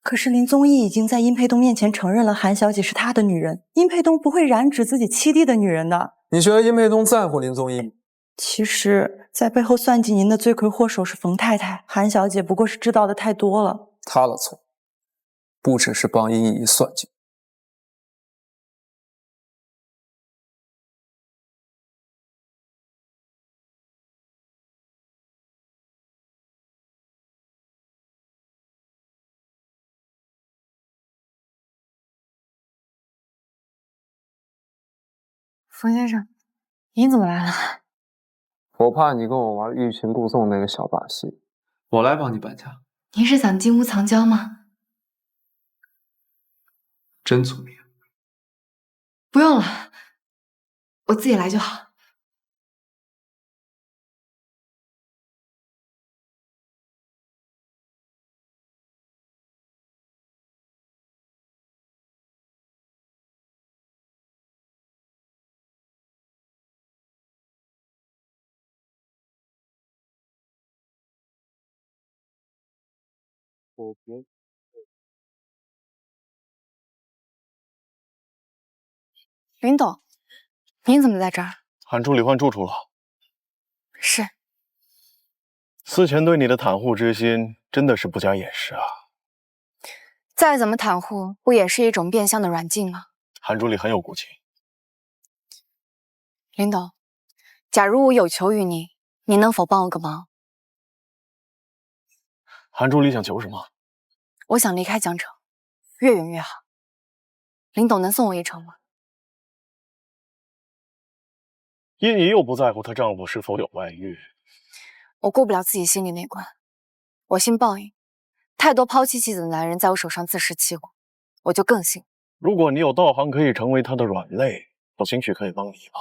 可是林宗义已经在殷沛东面前承认了韩小姐是他的女人，殷沛东不会染指自己妻弟的女人的。你觉得殷沛东在乎林宗义吗？其实，在背后算计您的罪魁祸首是冯太太，韩小姐不过是知道的太多了。他的错，不只是帮殷姨算计。冯先生，您怎么来了？我怕你跟我玩欲擒故纵那个小把戏，我来帮你搬家。您是想金屋藏娇吗？真聪明。不用了，我自己来就好。林董，您怎么在这儿？韩助理换住处了。是。思前对你的袒护之心，真的是不加掩饰啊。再怎么袒护，不也是一种变相的软禁吗？韩助理很有骨气。林董，假如我有求于您，您能否帮我个忙？韩助理想求什么？我想离开江城，越远越好。林董能送我一程吗？殷姨又不在乎她丈夫是否有外遇，我过不了自己心里那关。我信报应，太多抛弃妻子的男人在我手上自食其果，我就更信。如果你有道行可以成为他的软肋，我兴许可以帮你一把。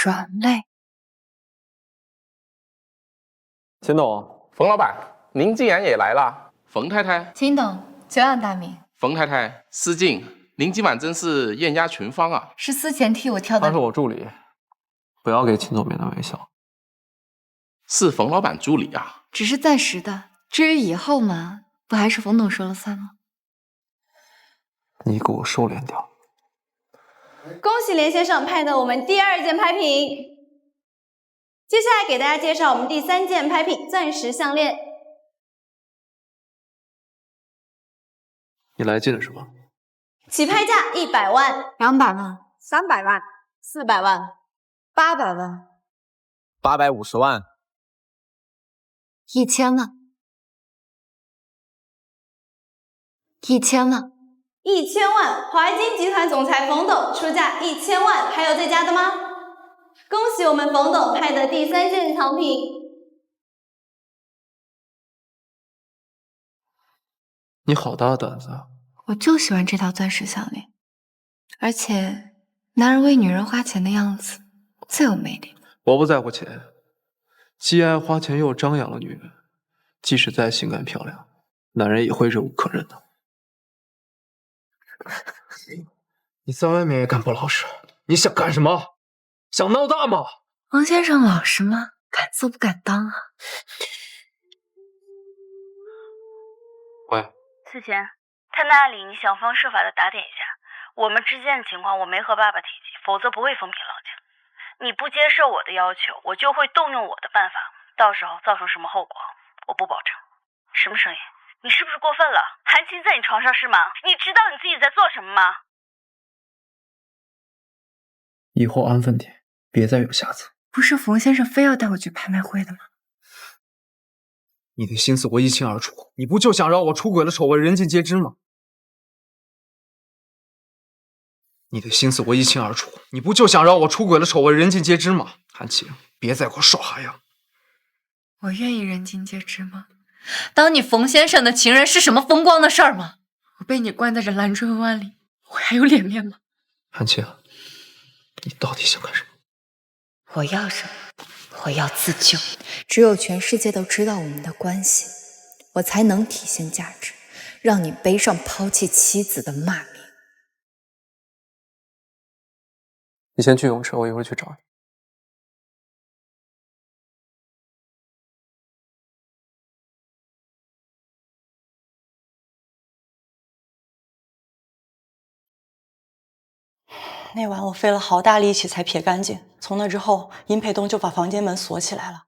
软肋。秦董，冯老板，您既然也来了，冯太太，秦董，久仰大名。冯太太，思静，您今晚真是艳压群芳啊！是思前替我挑的。他是我助理，不要给秦总面的微笑。是冯老板助理啊？只是暂时的，至于以后嘛，不还是冯董说了算吗？你给我收敛点。恭喜连先生拍得我们第2件拍品。接下来给大家介绍我们第3件拍品——钻石项链。你来劲了是吧？起拍价100万、200万、300万、400万、800万、 850万、 1000万、1000万、1000万！华金集团总裁冯董出价1000万，还有再加的吗？恭喜我们冯董拍的第3件藏品。你好大胆子啊！我就喜欢这条钻石项链，而且男人为女人花钱的样子最有魅力。我不在乎钱，既爱花钱又张扬的女人，即使再性感漂亮，男人也会忍无可忍的。你在外面也敢不老实？你想干什么？想闹大吗？王先生老实吗？敢做不敢当啊！喂，思前，他那里你想方设法的打点一下，我们之间的情况我没和爸爸提及，否则不会风平浪静。你不接受我的要求，我就会动用我的办法，到时候造成什么后果，我不保证。什么声音？你是不是过分了？韩青在你床上是吗？你知道你自己在做什么吗？以后安分点，别再有下次。不是冯先生非要带我去拍卖会的吗？你的心思我一清二楚，你不就想让我出轨了，丑闻人尽皆知吗？你的心思我一清二楚，你不就想让我出轨了，丑闻人尽皆知吗？韩晴，别再给我耍花样！我愿意人尽皆知吗？当你冯先生的情人是什么风光的事儿吗？我被你关在这兰春湾里，我还有脸面吗？韩晴，你到底想干什么？我要什么？我要自救。只有全世界都知道我们的关系，我才能体现价值，让你背上抛弃妻子的骂名。你先去泳池，我一会儿去找你。那晚我费了好大力气才撇干净，从那之后，殷沛东就把房间门锁起来了。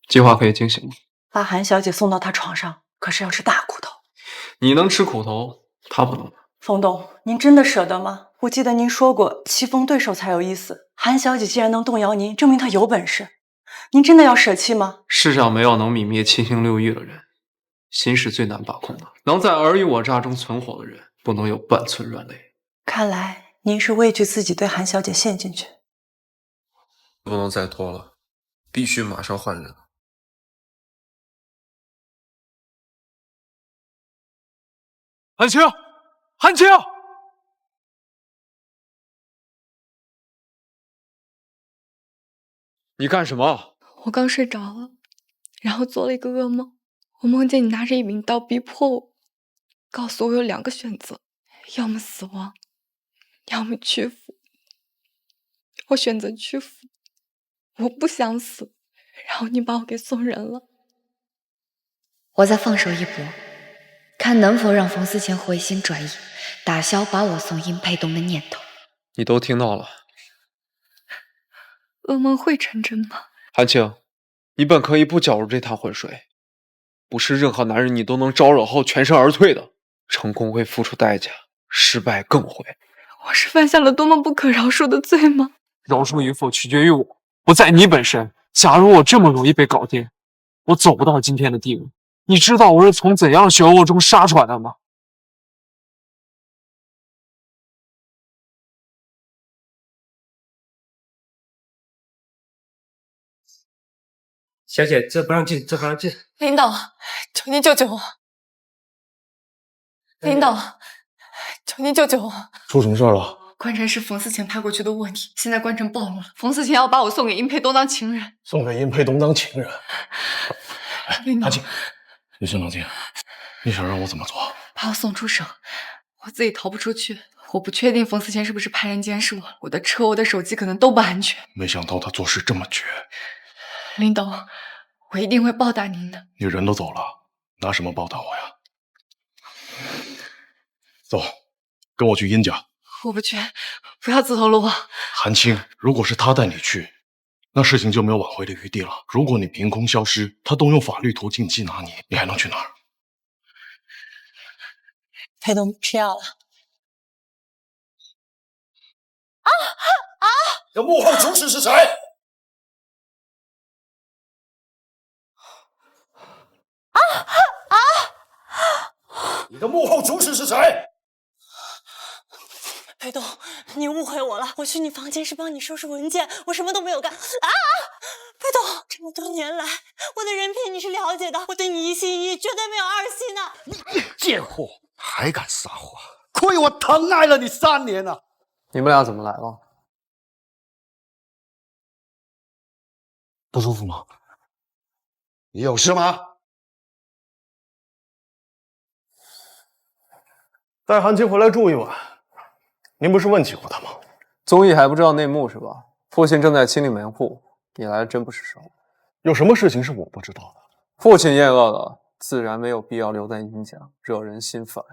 计划可以进行吗？把韩小姐送到他床上，可是要吃大苦头。你能吃苦头，他不能。冯董，您真的舍得吗？我记得您说过，棋逢对手才有意思。韩小姐既然能动摇您，证明她有本事。您真的要舍弃吗？世上没有能泯灭七情六欲的人，心是最难把控的。能在尔虞我诈中存活的人，不能有半寸软肋。看来您是畏惧自己对韩小姐陷进去。不能再拖了，必须马上换人。韩青，韩青，你干什么？我刚睡着了，然后做了一个噩梦，我梦见你拿着一柄刀逼迫我，告诉我有2个选择，要么死亡，要么屈服。我选择屈服，我不想死，然后你把我给送人了。我再放手一搏，看能否让冯思前回心转意，打消把我送殷沛东的念头。你都听到了。噩梦会成真吗？韩青，你本可以不搅入这滩浑水，不是任何男人你都能招惹后全身而退的。成功会付出代价，失败更会。我是犯下了多么不可饶恕的罪吗？饶恕与否取决于我，不在你本身。假如我这么容易被搞定，我走不到今天的地位。你知道我是从怎样漩涡中杀出来的吗？小姐，这不让进，这不让进。领导，求您救救我！领导，求您救救我！出什么事了？关辰是冯思前派过去的卧底，现在关辰暴露了，冯思前要把我送给殷沛东当情人。送给殷沛东当情人？领导，安静，你先冷静。你想让我怎么做？把我送出省，我自己逃不出去。我不确定冯思前是不是派人监视我，我的车、我的手机可能都不安全。没想到他做事这么绝。领导，我一定会报答您的。你人都走了，拿什么报答我呀？走，跟我去殷家。我不去，不要自投罗网。韩青，如果是他带你去，那事情就没有挽回的余地了。如果你凭空消失，他动用法律途径缉拿你，你还能去哪儿？沛东吃药了。这幕后主使是谁？你的幕后主使是谁？沛东，你误会我了，我去你房间是帮你收拾文件，我什么都没有干。沛东，这么多年来，我的人品你是了解的，我对你一心一意，绝对没有二心的。你贱货，还敢撒谎！亏我疼爱了你3年啊！你们俩怎么来了？不舒服吗？你有事吗？带韩青回来住一晚。您不是问起过他吗？综艺还不知道内幕是吧？父亲正在清理门户，你来的真不是时候。有什么事情是我不知道的？父亲厌恶了，自然没有必要留在殷家，惹人心烦。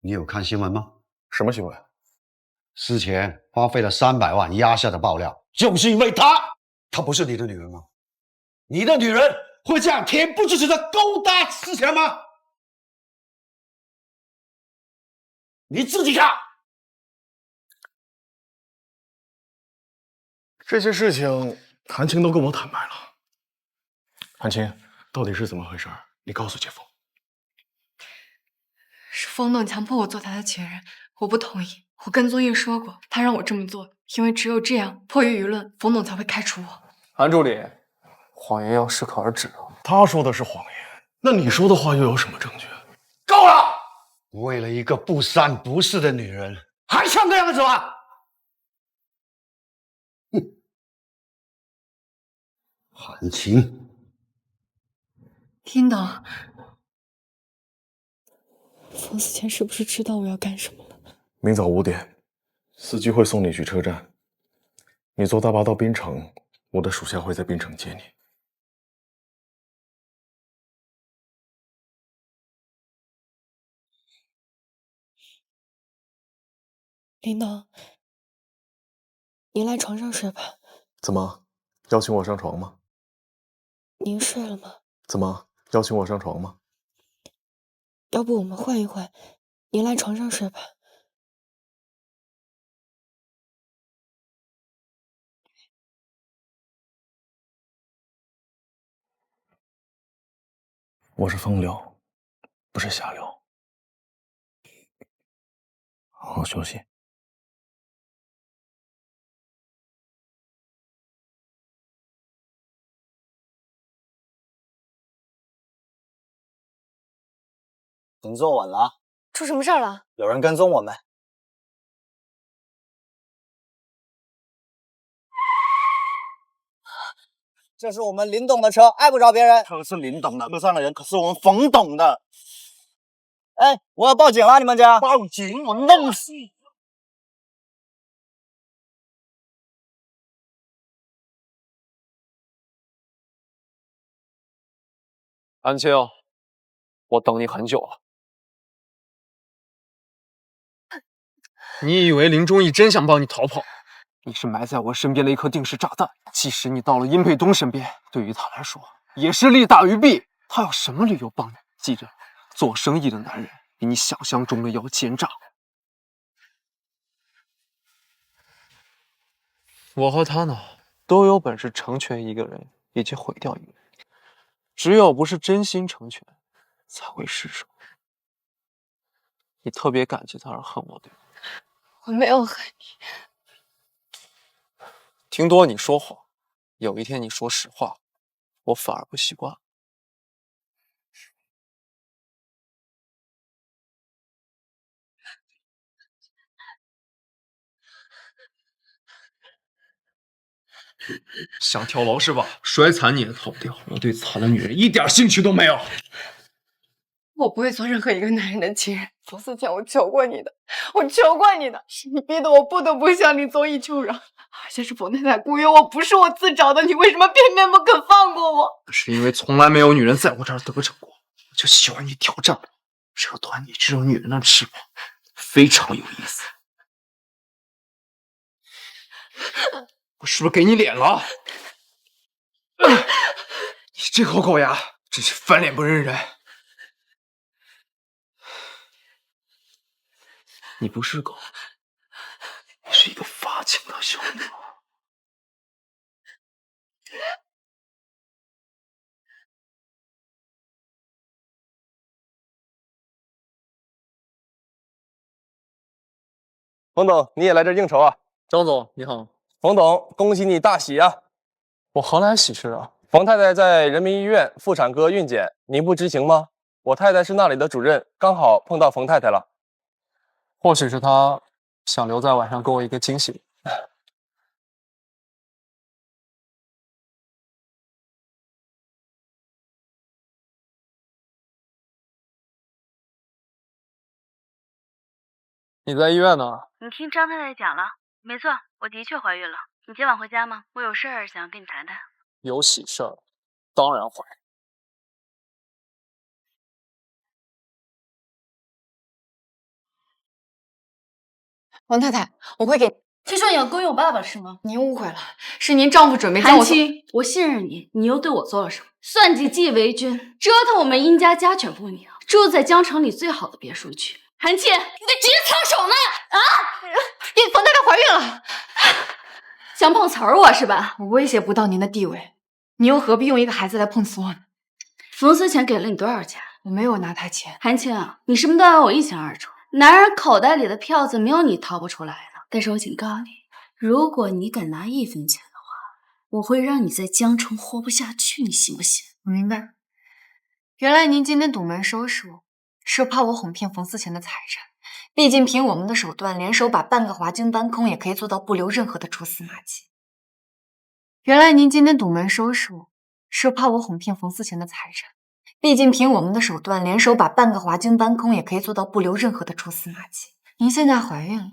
你有看新闻吗？什么新闻？思前花费了300万压下的爆料，就是因为她不是你的女人吗？你的女人会这样恬不知耻的勾搭思前吗？你自己看。这些事情，韩青都跟我坦白了。韩青，到底是怎么回事？你告诉姐夫。是冯董强迫我做他的情人，我不同意。我跟宗毅说过，他让我这么做，因为只有这样，迫于舆论，冯董才会开除我。韩助理，谎言要适可而止啊。他说的是谎言，那你说的话又有什么证据？够了！为了一个不三不四的女人，还像个样子吗？哼！韩青，林董，冯思谦是不是知道我要干什么了？明早5点，司机会送你去车站。你坐大巴到滨城，我的属下会在滨城接你。林董，您来床上睡吧。怎么，邀请我上床吗？您睡了吗？怎么，邀请我上床吗？要不我们换一换，您来床上睡吧。我是风流，不是下流。好好休息。请坐稳了。出什么事儿了？有人跟踪我们。这是我们林董的车，碍不着别人。车是林董的，车上的人可是我们冯董的。哎，我要报警了，你们家！报警，我弄死你！安青，我等你很久了。你以为林忠义真想帮你逃跑？你是埋在我身边的一颗定时炸弹。即使你到了殷沛东身边，对于他来说也是利大于弊。他有什么理由帮你？记着，做生意的男人比你想象中的要奸诈。我和他呢，都有本事成全一个人，以及毁掉一个人。只有不是真心成全，才会失手。你特别感激他而恨我，对吧？我没有恨你。听多你说谎，有一天你说实话，我反而不习惯。想跳楼是吧？摔残你也逃不掉。我对惨的女人一点兴趣都没有。我不会做任何一个男人的情人。冯思谦，我求过你的，我求过你的，是你逼得我不得不向你宗义求饶，而且是冯太太雇佣我，不是我自找的。你为什么偏偏不肯放过我？是因为从来没有女人在我这儿得逞过，我就喜欢你挑战我，折断你这种女人的翅膀，非常有意思。我是不是给你脸了？你这口狗牙真是翻脸不认人。你不是狗，你是一个发情的小女孩。冯董，你也来这应酬啊？张总，你好。冯董，恭喜你大喜啊！我何来喜事啊？冯太太在人民医院妇产科孕检，您不知情吗？我太太是那里的主任，刚好碰到冯太太了。或许是她想留在晚上给我一个惊喜。你在医院呢？你听张太太讲了，没错，我的确怀孕了。你今晚回家吗？我有事儿想要跟你谈谈。有喜事儿，当然怀。王太太，我会给听说你要勾引我爸爸是吗？您误会了，是您丈夫准备将我韩青，我信任你，你又对我做了什么？算计季维军，折腾我们殷家家犬不宁，住在江城里最好的别墅区。韩青，你得直接撒手呢！啊！冯太太怀孕了，想碰瓷儿我是吧？我威胁不到您的地位，你又何必用一个孩子来碰瓷我呢？冯思前给了你多少钱？我没有拿他钱。韩青，你什么都要我一清二楚。男人口袋里的票子没有你掏不出来的。但是我警告你，如果你敢拿1分钱的话，我会让你在江城活不下去，你信不信？我明白。原来您今天堵门收拾我，是怕我哄骗冯思前的财产。毕竟凭我们的手段，联手把半个华京搬空，也可以做到不留任何的蛛丝马迹。原来您今天堵门收拾我，是怕我哄骗冯思前的财产。毕竟凭我们的手段，联手把半个华京搬空，也可以做到不留任何的蛛丝马迹。您现在怀孕了，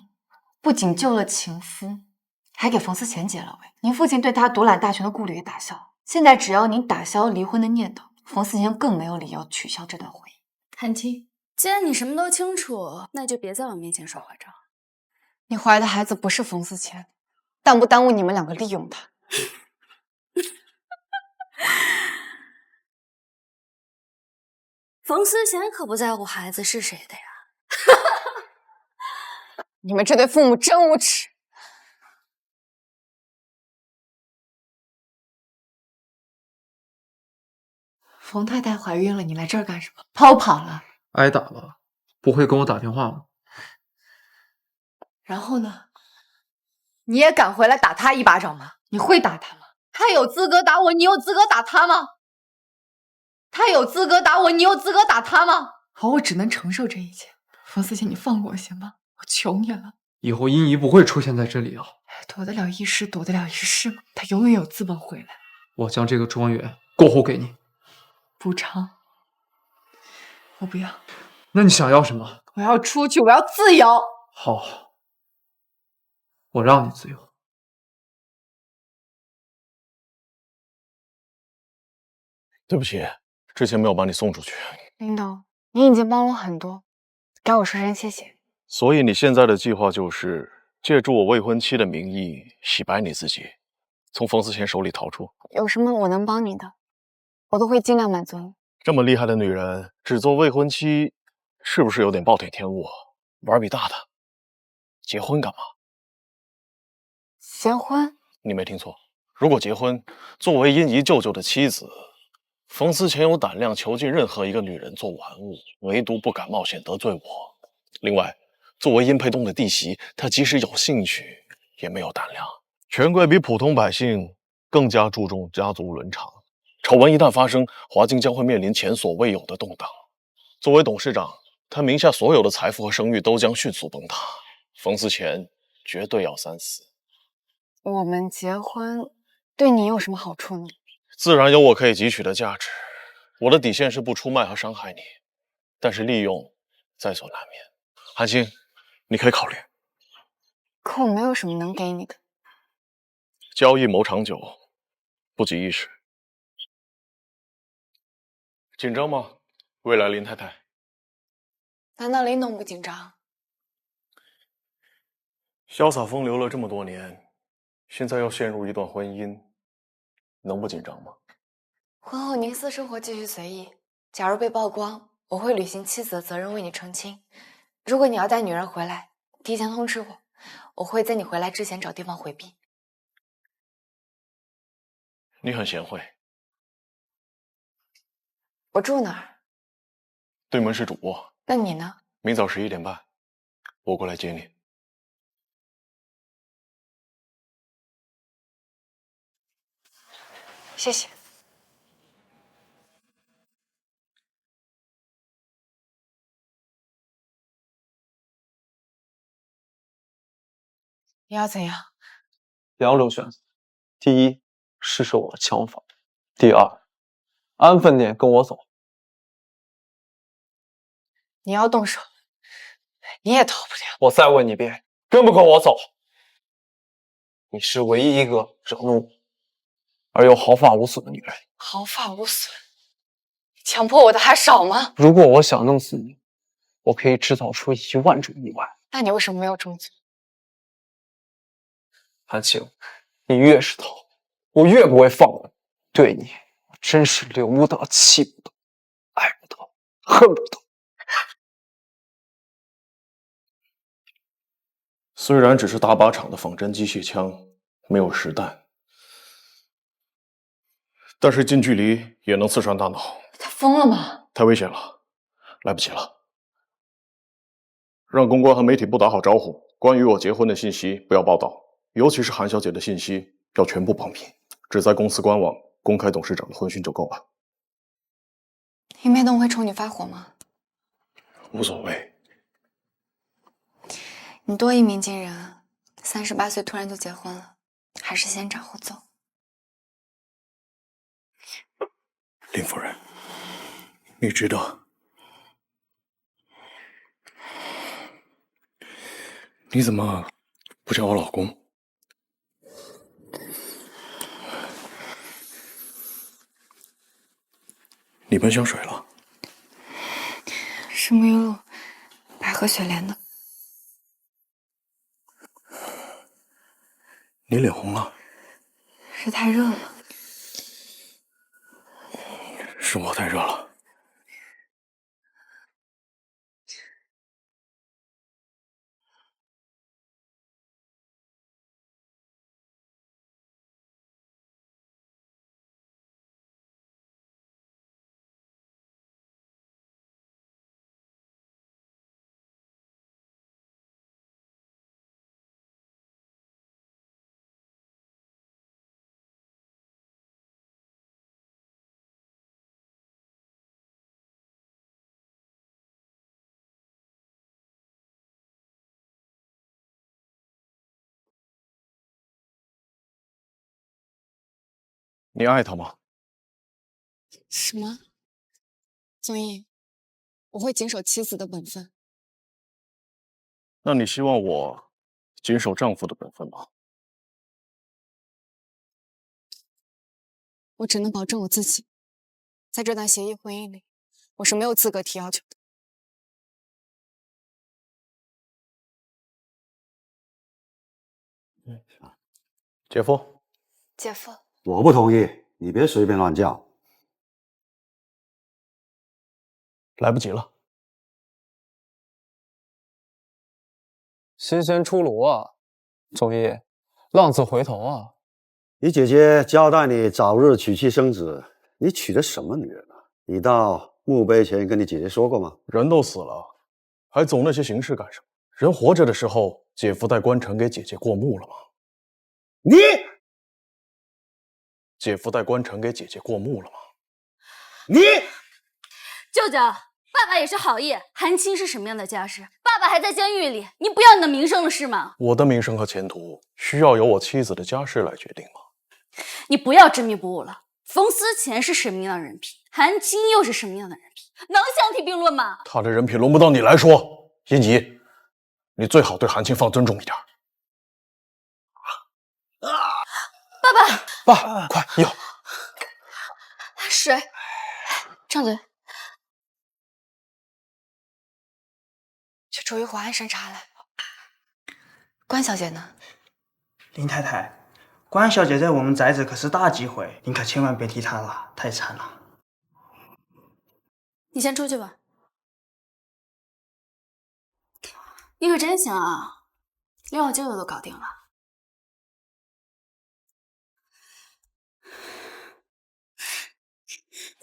不仅救了情夫，还给冯思前解了围。您父亲对他独揽大权的顾虑也打消了。现在只要您打消离婚的念头，冯思前更没有理由取消这段婚姻。韩青，既然你什么都清楚，那就别在我面前耍花招。你怀的孩子不是冯思前，但不耽误你们两个利用他。冯思贤可不在乎孩子是谁的呀。你们这对父母真无耻！冯太太怀孕了，你来这儿干什么？跑了？挨打了，不会跟我打电话吗？然后呢？你也敢回来打他一巴掌吗？你会打他吗？他有资格打我，你有资格打他吗？他有资格打我，你有资格打他吗？好，我只能承受这一切。冯思贤，你放过我行吗？我求你了。以后殷怡不会出现在这里啊！躲得了一时，躲得了一世吗？他永远有资本回来。我将这个庄园过户给你，补偿。我不要。那你想要什么？我要出去，我要自由。好，我让你自由。对不起，之前没有把你送出去。领导，您已经帮我很多，该我说声谢谢。所以你现在的计划就是借助我未婚妻的名义洗白你自己，从冯思贤手里逃出。有什么我能帮你的，我都会尽量满足你。这么厉害的女人，只做未婚妻，是不是有点暴殄天物啊？玩笔大的，结婚干嘛？结婚？你没听错，如果结婚，作为殷怡舅舅的妻子，冯思前有胆量囚禁任何一个女人做玩物，唯独不敢冒险得罪我。另外，作为殷沛东的弟媳，她即使有兴趣，也没有胆量。权贵比普通百姓更加注重家族伦常，丑闻一旦发生，华京将会面临前所未有的动荡。作为董事长，他名下所有的财富和声誉都将迅速崩塌。冯思前绝对要3死。我们结婚对你有什么好处呢？自然有我可以汲取的价值。我的底线是不出卖和伤害你，但是利用在所难免。韩星，你可以考虑。可我没有什么能给你的。交易谋长久，不急一时。紧张吗，未来林太太？难道林董不紧张？潇洒风流了这么多年，现在要陷入一段婚姻，能不紧张吗？婚后您私生活继续随意，假如被曝光，我会履行妻子的责任为你澄清。如果你要带女人回来，提前通知我，我会在你回来之前找地方回避。你很贤惠。我住哪儿？对门是主卧。那你呢？明早11点半，我过来接你。谢谢。你要怎样2种选择：第一，试试我的枪法；第二，安分点跟我走。你要动手，你也逃不了。我再问你一遍，跟不跟我走？你是唯一一个惹怒我而又毫发无损的女人。毫发无损？强迫我的还少吗？如果我想弄死你，我可以制造出1万种意外。那你为什么没有这么做？韩青，你越是偷，我越不会放过你。对你，我真是留不得，气不得，爱不得，恨不得。虽然只是大靶场的仿真机械枪，没有实弹，但是近距离也能刺伤大脑。他疯了吗？太危险了，来不及了。让公关和媒体部打好招呼，关于我结婚的信息不要报道，尤其是韩小姐的信息要全部保密，只在公司官网公开董事长的婚讯就够了。殷佩东会冲你发火吗？无所谓。你多一鸣惊人啊！38岁突然就结婚了，还是先斩后奏。林夫人，你知道，你怎么不叫我老公？你喷香水了？是沐浴露，百合雪莲的。你脸红了？是太热了。是我太热了。你爱他吗？什么？宗毅，我会谨守妻子的本分。那你希望我谨守丈夫的本分吗？我只能保证我自己，在这段协议婚姻里，我是没有资格提要求的。姐夫，姐夫，我不同意，你别随便乱叫。来不及了。新鲜出炉啊，宗毅，浪子回头啊！你姐姐交代你早日娶妻生子，你娶的什么女人啊？你到墓碑前跟你姐姐说过吗？人都死了，还走那些形式干什么？人活着的时候，姐夫带官臣给姐姐过墓了吗？你，姐夫带官臣给姐姐过墓了吗？你，舅舅，爸爸也是好意。韩青是什么样的家世？爸爸还在监狱里，你不要你的名声了是吗？我的名声和前途需要由我妻子的家世来决定吗？你不要执迷不悟了。冯思前是什么样的人品，韩青又是什么样的人品，能相提并论吗？他的人品轮不到你来说。殷怡，你最好对韩青放尊重一点。爸爸，爸，快药。水，张嘴。去周玉华安审查来。关小姐呢？林太太，关小姐在我们宅子可是大机会，您可千万别提她了，太惨了。你先出去吧。你可真行啊，连我舅舅都搞定了。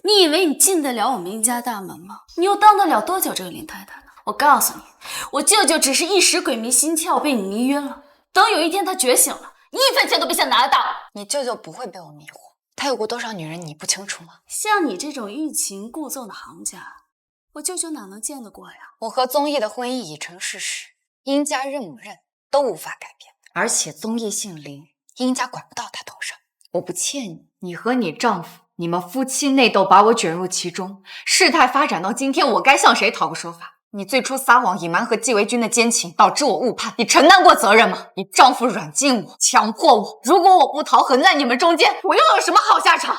你以为你进得了我们殷家大门吗？你又当得了多久这个林太太呢？我告诉你，我舅舅只是一时鬼迷心窍被你迷晕了，等有一天他觉醒了，你1分钱都别想拿得到。你舅舅不会被我迷惑，他有过多少女人你不清楚吗？像你这种欲擒故纵的行家，我舅舅哪能见得过呀？我和宗毅的婚姻已成事实，殷家认不认都无法改变，而且宗毅姓林，殷家管不到他头上。我不欠你，你和你丈夫，你们夫妻内斗把我卷入其中，事态发展到今天，我该向谁讨个说法？你最初撒谎隐瞒和纪维军的奸情，导致我误判，你承担过责任吗？你丈夫软禁我，强迫我，如果我不逃，横在你们中间，我又有什么好下场？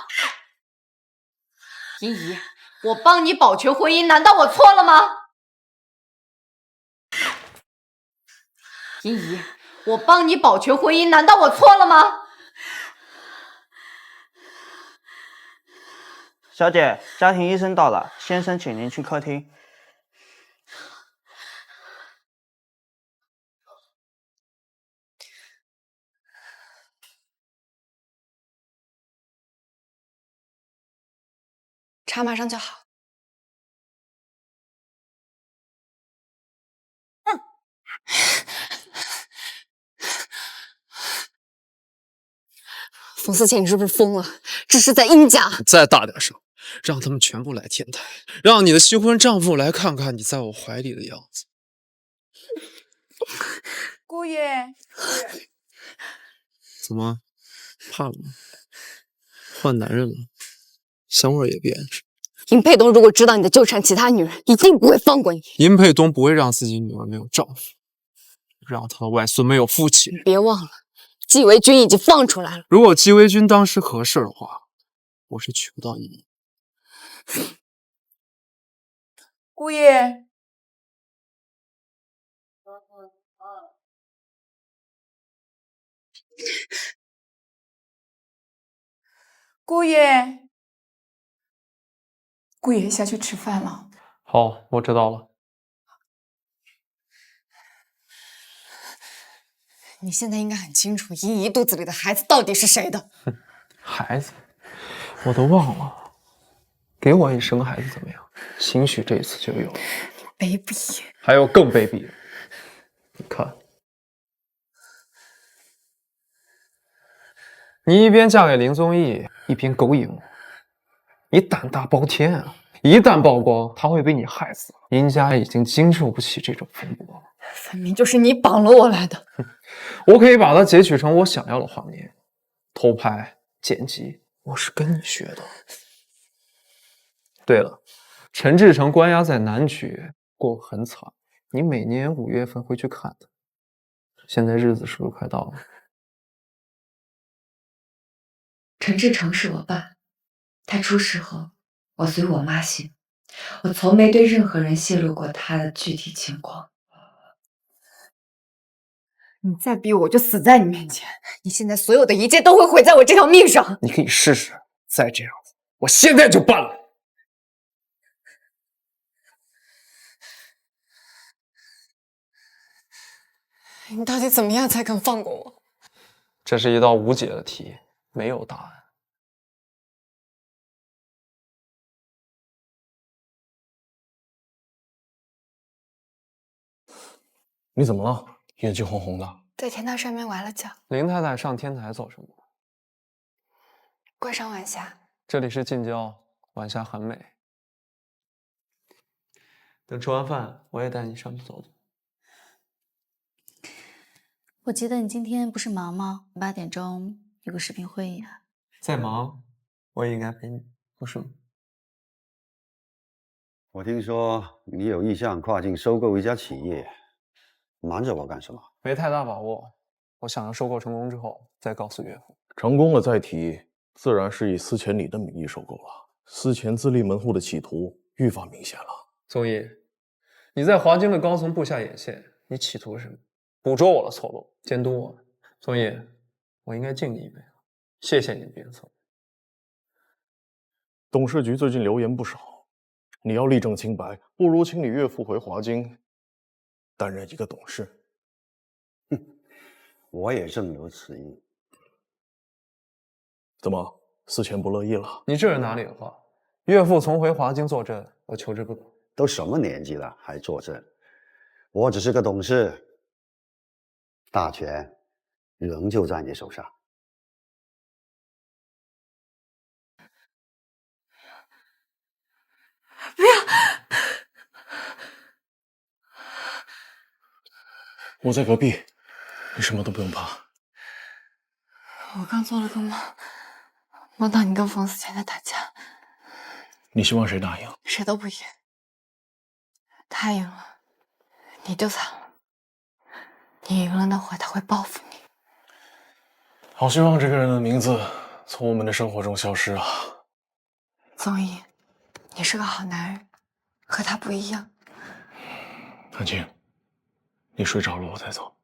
殷怡，我帮你保全婚姻，难道我错了吗？殷怡，我帮你保全婚姻，难道我错了吗？小姐，家庭医生到了，先生请您去客厅。茶马上就好。冯思倩，你是不是疯了？这是在殷家。再大点声，让他们全部来天台，让你的新婚丈夫来看看你在我怀里的样子。姑爷，怎么，怕了吗？换男人了，香味也变。殷佩东如果知道你在纠缠其他女人，一定不会放过你。殷佩东不会让自己女儿没有丈夫，让他的外孙没有父亲。别忘了，季维军已经放出来了。如果季维军当时合适的话，我是娶不到你。姑爷，姑爷，姑爷下去吃饭了。好，我知道了。你现在应该很清楚，殷姨肚子里的孩子到底是谁的。孩子，我都忘了。给我也生个孩子怎么样？兴许这一次就有了。卑鄙！还有更卑鄙的，你看，你一边嫁给林宗义，一边勾引我，你胆大包天啊！一旦曝光，他会被你害死。殷家已经经受不起这种风波了。分明就是你绑了我来的。我可以把它截取成我想要的画面，偷拍、剪辑，我是跟你学的。对了，陈志成关押在南局，过很惨，你每年5月份会去看他。现在日子是不是快到了？陈志成是我爸，他出事后，我随我妈姓，我从没对任何人泄露过他的具体情况。你再逼我就死在你面前，你现在所有的一切都会毁在我这条命上。你可以试试，再这样子，我现在就办了。你到底怎么样才肯放过我？这是一道无解的题，没有答案。你怎么了？眼睛红红的。在天台上面崴了脚。林太太上天台做什么？观赏晚霞。这里是近郊，晚霞很美。等吃完饭，我也带你上去走走。我记得你今天不是忙吗？8点钟有个视频会议啊。再忙，我也应该陪你，不是吗？我听说你有意向跨境收购一家企业，瞒着我干什么？没太大把握，我想要收购成功之后再告诉岳父。成功了再提，自然是以司前理的名义收购了。司前自立门户的企图愈发明显了。宗义，你在华京的高层布下眼线，你企图什么？捕捉我的错漏，监督我。宗义，我应该敬你一杯，谢谢你的鞭策。董事局最近流言不少，你要力证清白，不如请你岳父回华京担任一个董事。我也正有此意。怎么，司前不乐意了？你这是哪里的话？岳父重回华京坐镇，我求之不得。都什么年纪了，还坐镇？我只是个董事，大权仍旧在你手上。不要！我在隔壁，你什么都不用怕。我刚做了个梦，梦到你跟冯思前在打架。你希望谁打赢？谁都不赢。他赢了，你就惨了；你赢了，那会他会报复你。好希望这个人的名字从我们的生活中消失啊！宗义，你是个好男人，和他不一样。安静，你睡着了我再走。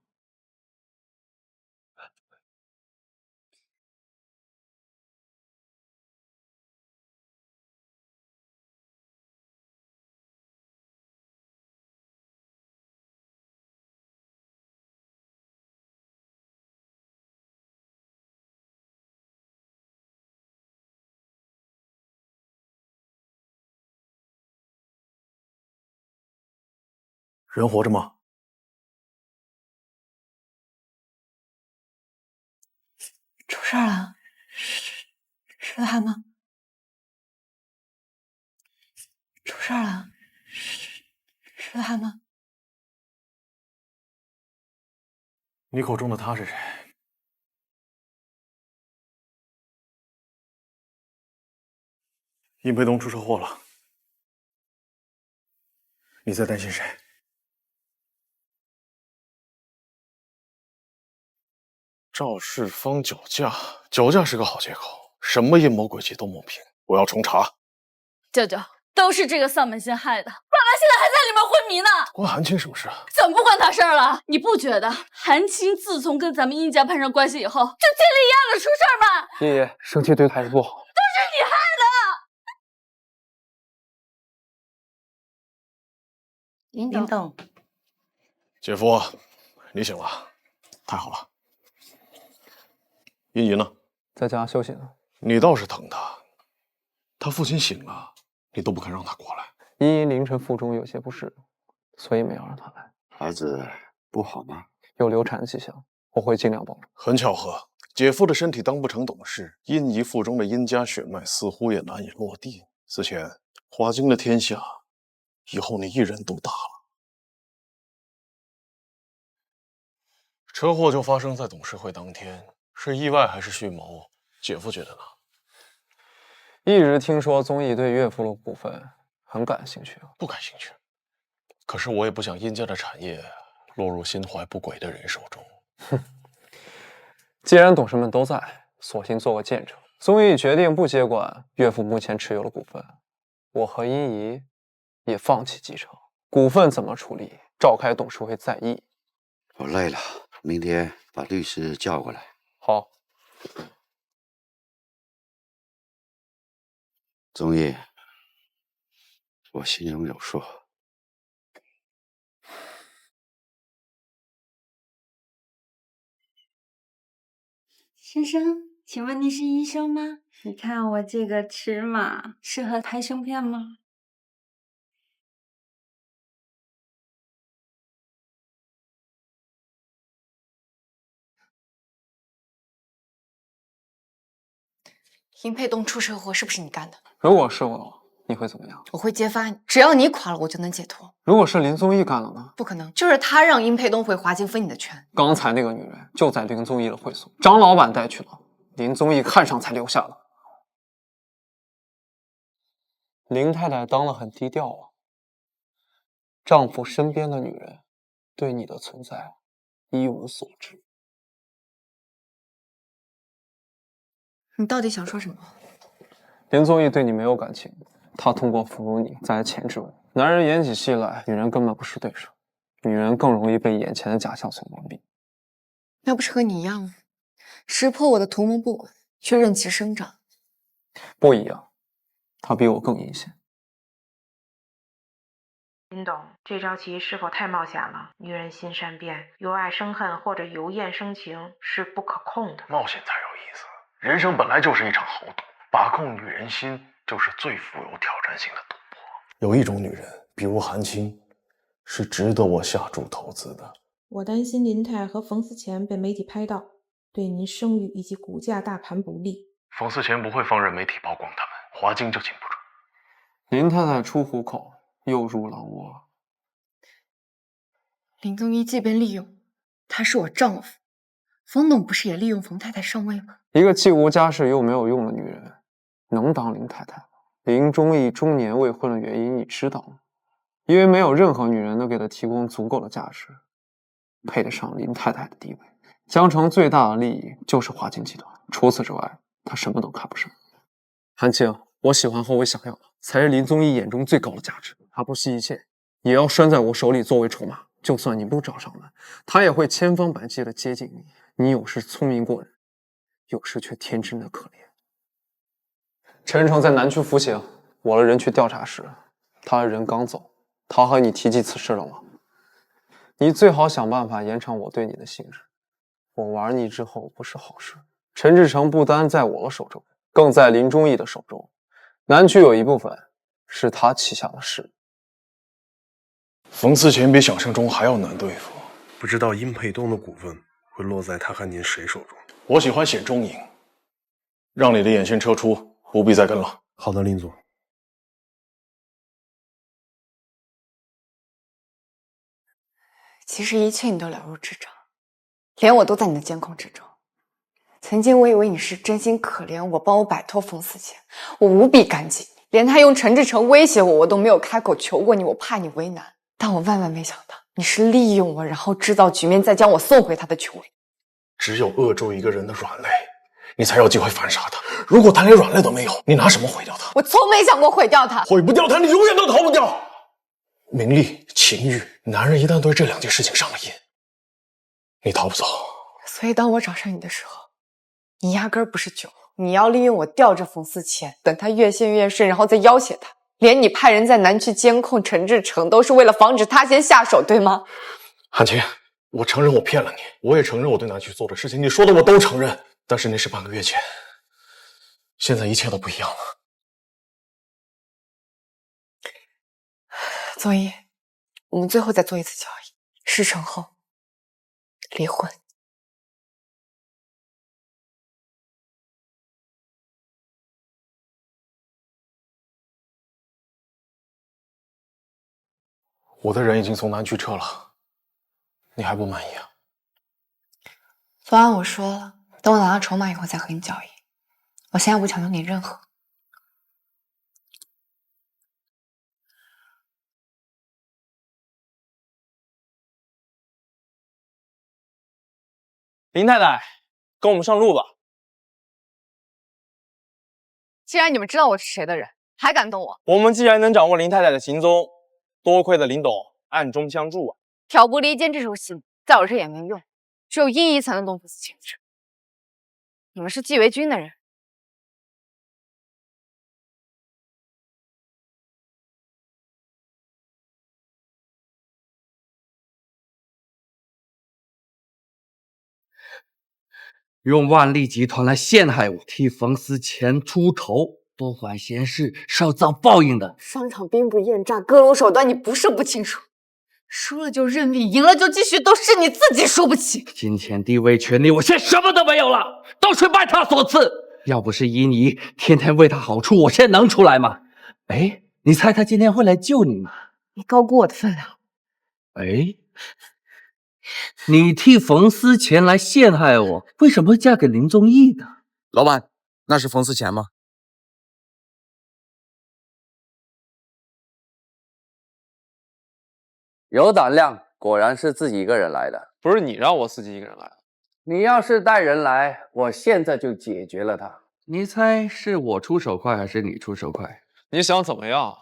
人活着吗？出事了，是他吗？出事了，是他吗？你口中的他是谁？殷培东出车祸了，你在担心谁？赵世芳酒驾，酒驾是个好借口，什么阴谋诡计都抹平。我要重查。舅舅，都是这个丧门星害的，爸爸现在还在里面昏迷呢。关韩青什么事啊？怎么不关他事儿了？你不觉得韩青自从跟咱们殷家攀上关系以后，就接连一样的出事儿吗？爷爷，生气对孩子不好。都是你害的。林董，姐夫，你醒了，太好了。殷姨呢？在家休息呢。你倒是疼他，他父亲醒了，你都不肯让他过来。殷姨凌晨腹中有些不适，所以没有让他来。孩子不好吗？有流产迹象，我会尽量保重。很巧合，姐夫的身体当不成董事，殷姨腹中的殷家血脉似乎也难以落地。思前，华京的天下，以后你一人独大了。车祸就发生在董事会当天，是意外还是蓄谋？姐夫觉得呢？一直听说宗义对岳父的股份很感兴趣。不感兴趣。可是我也不想殷家的产业落入心怀不轨的人手中。哼，既然董事们都在，索性做个见证。宗义决定不接管岳父目前持有的股份，我和殷姨也放弃继承。股份怎么处理，召开董事会再议。我累了，明天把律师叫过来。好。宗义，我心中有数。先生，请问你是医生吗？你看我这个尺码适合拍胸片吗？殷沛东出车祸是不是你干的？如果是我，你会怎么样？我会揭发你，只要你垮了，我就能解脱。如果是林宗义干了呢？不可能，就是他让殷沛东回华京分你的权。刚才那个女人就在林宗义的会所，张老板带去了，林宗义看上才留下的。林太太当了很低调啊，丈夫身边的女人对你的存在一无所知。你到底想说什么？林宗义对你没有感情，他通过俘虏你再钳制我。男人演起戏来，女人根本不是对手，女人更容易被眼前的假象所蒙蔽。那不是和你一样吗？识破我的图谋不轨，却任其生长。不一样，他比我更阴险。林董，这招棋是否太冒险了？女人心善变，由爱生恨或者由厌生情是不可控的。冒险才有意思，人生本来就是一场豪赌，把控女人心就是最富有挑战性的赌博。有一种女人，比如韩青，是值得我下注投资的。我担心林太和冯思前被媒体拍到，对您声誉以及股价大盘不利。冯思前不会放任媒体曝光他们，华京就禁不住。林太太出虎口，又入狼窝。林宗义既被利用，他是我丈夫。冯董不是也利用冯太太上位吗？一个既无家世又没有用的女人，能当林太太吗？林宗义中年未婚的原因你知道吗？因为没有任何女人能给他提供足够的价值，配得上林太太的地位。江城最大的利益就是华京集团，除此之外，他什么都看不上。韩青，我喜欢和我想要的，才是林宗义眼中最高的价值。他不惜一切，也要拴在我手里作为筹码。就算你不找上门，他也会千方百计的接近你。你有时聪明过人，有时却天真的可怜。陈诚在南区服刑，我的人去调查时，他的人刚走。他和你提及此事了吗？你最好想办法延长我对你的信任。我玩你之后不是好事。陈志成不单在我的手中，更在林忠义的手中。南区有一部分是他旗下的事。冯思前比想象中还要难对付。不知道殷沛东的股份会落在他和您谁手中？我喜欢险中赢，让你的眼线撤出，不必再跟了。好的，林总。其实一切你都了如指掌，连我都在你的监控之中。曾经我以为你是真心可怜我，帮我摆脱冯思前，我无比感激你。连他用陈志成威胁我，我都没有开口求过你，我怕你为难。但我万万没想到，你是利用我，然后制造局面，再将我送回他的权威。只有扼住一个人的软肋，你才有机会反杀他。如果他连软肋都没有，你拿什么毁掉他？我从没想过毁掉他。毁不掉他，你永远都逃不掉。名利、情欲，男人一旦对这两件事情上了瘾，你逃不走。所以当我找上你的时候，你压根儿不是救我，你要利用我吊着冯思前，等他越陷越深，然后再要挟他。连你派人在南区监控陈志成，都是为了防止他先下手，对吗？韩晴，我承认我骗了你，我也承认我对南区做的事情，你说的我都承认。但是那是半个月前，现在一切都不一样了。所以，我们最后再做一次交易，事成后离婚。我的人已经从南区撤了，你还不满意啊？昨晚我说了，等我拿到筹码以后再和你交易。我现在不强求你任何。林太太，跟我们上路吧。既然你们知道我是谁的人，还敢动我？我们既然能掌握林太太的行踪，多亏了林董暗中相助啊。挑拨离间这手戏，在我这也没用，只有殷姨才能动冯思前。你们是纪维军的人。用万利集团来陷害我，替冯思前出头，多管闲事是要遭报应的。商场兵不厌诈，各种手段你不是不清楚。输了就认命，赢了就继续，都是你自己输不起。金钱、地位、权利，我现在什么都没有了，都是拜他所赐。要不是殷姨天天为他好处，我现在能出来吗？哎，你猜他今天会来救你吗？你高估我的分量。哎，你替冯思前来陷害我，为什么会嫁给林宗义的？老板，那是冯思前吗？有胆量，果然是自己一个人来的。不是你让我自己一个人来的。你要是带人来，我现在就解决了他。你猜是我出手快还是你出手快？你想怎么样？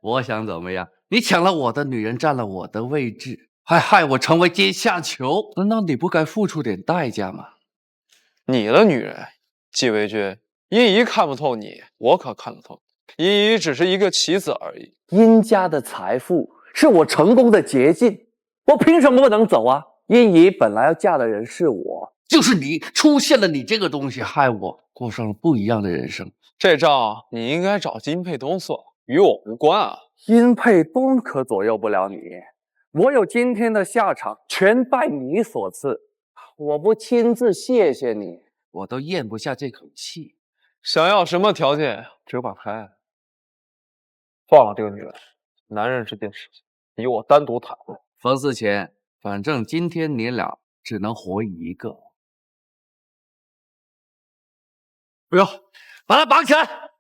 我想怎么样？你抢了我的女人，占了我的位置，还害我成为阶下囚，难道你不该付出点代价吗？你的女人，纪维军，殷姨看不透你，我可看得透。殷姨只是一个棋子而已。殷家的财富是我成功的捷径，我凭什么不能走啊？殷姨本来要嫁的人是我，就是你出现了你这个东西，害我过上了不一样的人生。这账你应该找殷沛东算，与我无关啊。殷沛东可左右不了你，我有今天的下场，全拜你所赐。我不亲自谢谢你，我都咽不下这口气。想要什么条件，只有把开。放了这个女人，男人这件事情，你我单独谈。冯思前，反正今天你俩只能活一个。不要，把他绑起来！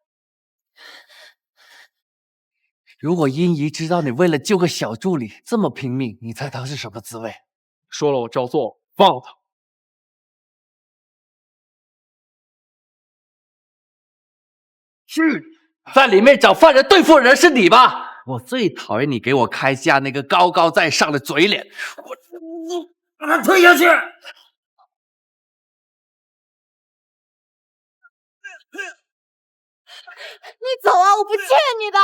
如果殷姨知道你为了救个小助理这么拼命，你猜她是什么滋味？说了我照做，放了他。是，在里面找犯人对付人是你吧？我最讨厌你给我开价那个高高在上的嘴脸。我把他推下去！你走啊！我不欠你的。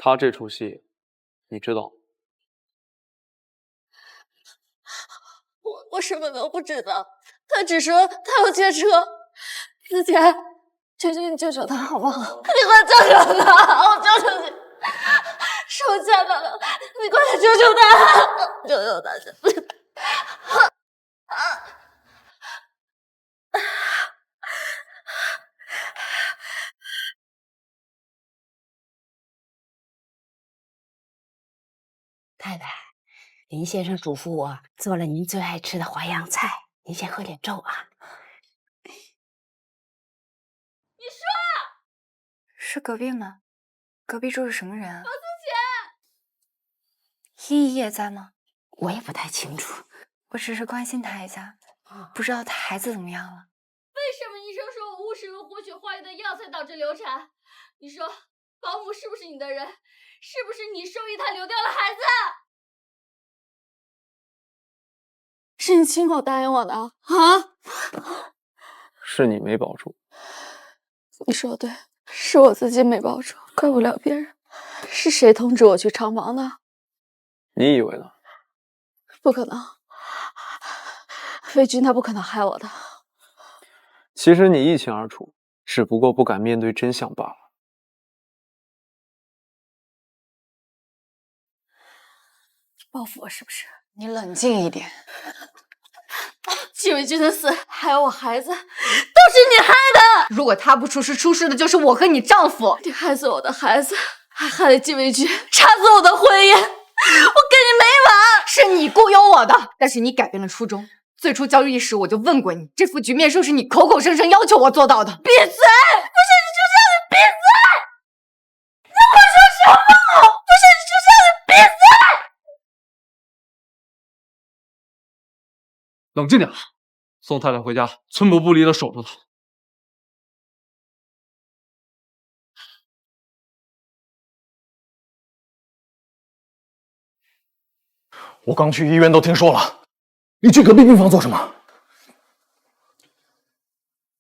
他这出戏，你知道？我什么都不知道，他只说他要借车。思姐，求求你救救他好不好？你快救救他！我救求你，是我欠他的，你快救救他！救救他！太太，林先生嘱咐我做了您最爱吃的淮扬菜，您先喝点粥啊。你说，是隔壁吗？隔壁住着什么人啊？王思晴，依依也在吗？我也不太清楚，我只是关心他一下，不知道他孩子怎么样了。为什么医生说我误食了活血化瘀的药才导致流产？你说保姆是不是你的人？是不是你授意他流掉了孩子？是你亲口答应我的啊！是你没保住。你说对，是我自己没保住，怪不了别人。是谁通知我去厂房的？你以为呢？不可能，魏军他不可能害我的。其实你一清二楚，只不过不敢面对真相罢了。报复我是不是？你冷静一点。季伟军的死，还有我孩子，都是你害的。如果他不出事，出事的就是我和你丈夫。你害死我的孩子，还害了季伟军，插死我的婚姻，我跟你没完！是你雇佣我的，但是你改变了初衷。最初交易时我就问过你，这副局面是不是你口口声声要求我做到的？闭嘴！不是你就这样子闭嘴！你会说什么？不是你就这样子闭嘴！冷静点，送太太回家，寸步不离的守住她。我刚去医院都听说了，你去隔壁病房做什么？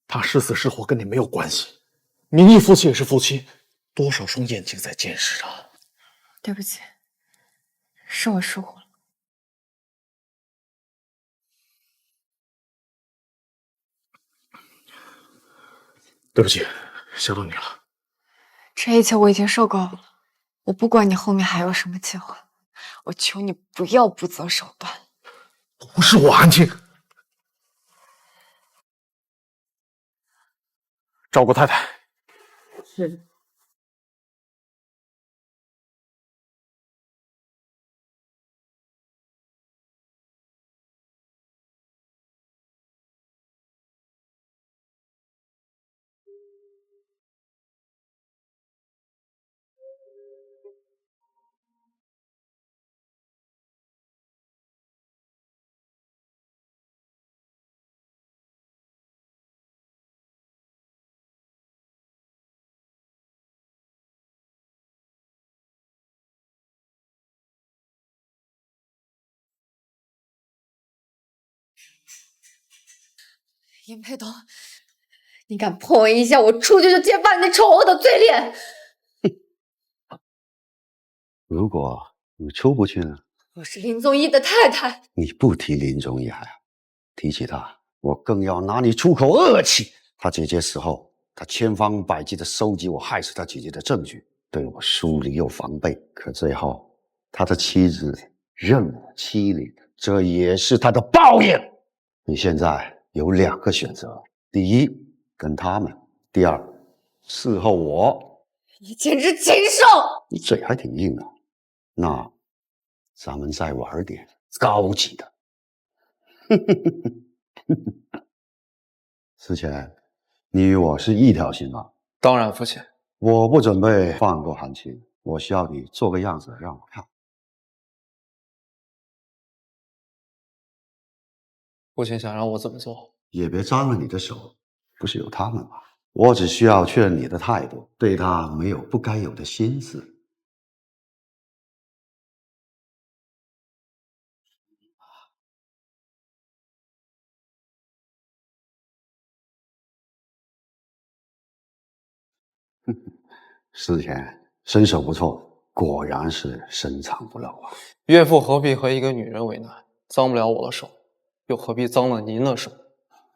他是死是活跟你没有关系，名义夫妻也是夫妻，多少双眼睛在监视着。对不起，是我疏忽了。对不起，吓到你了。这一切我已经受够了，我不管你后面还有什么计划，我求你不要不择手段。不是我，安静，照顾太太。是。殷佩东，你敢碰我一下，我出去就揭发你那丑恶的嘴脸！如果你出不去呢？我是林宗义的太太。你不提林宗义还好，提起他，我更要拿你出口恶气。他姐姐死后，他千方百计地收集我害死他姐姐的证据，对我疏离又防备。可最后，他的妻子任我欺凌，这也是他的报应。你现在有2个选择：第一，跟他们；第二，伺候我。你简直禽兽！你嘴还挺硬啊。那咱们再玩点高级的。思前，你与我是一条心吧？当然，父亲。我不准备放过韩青，我需要你做个样子让我看。父亲想让我怎么做？也别脏了你的手，不是有他们吗？我只需要确认你的态度，对他没有不该有的心思。思前身手不错，果然是深藏不露啊。岳父何必和一个女人为难？脏不了我的手，又何必脏了您的手？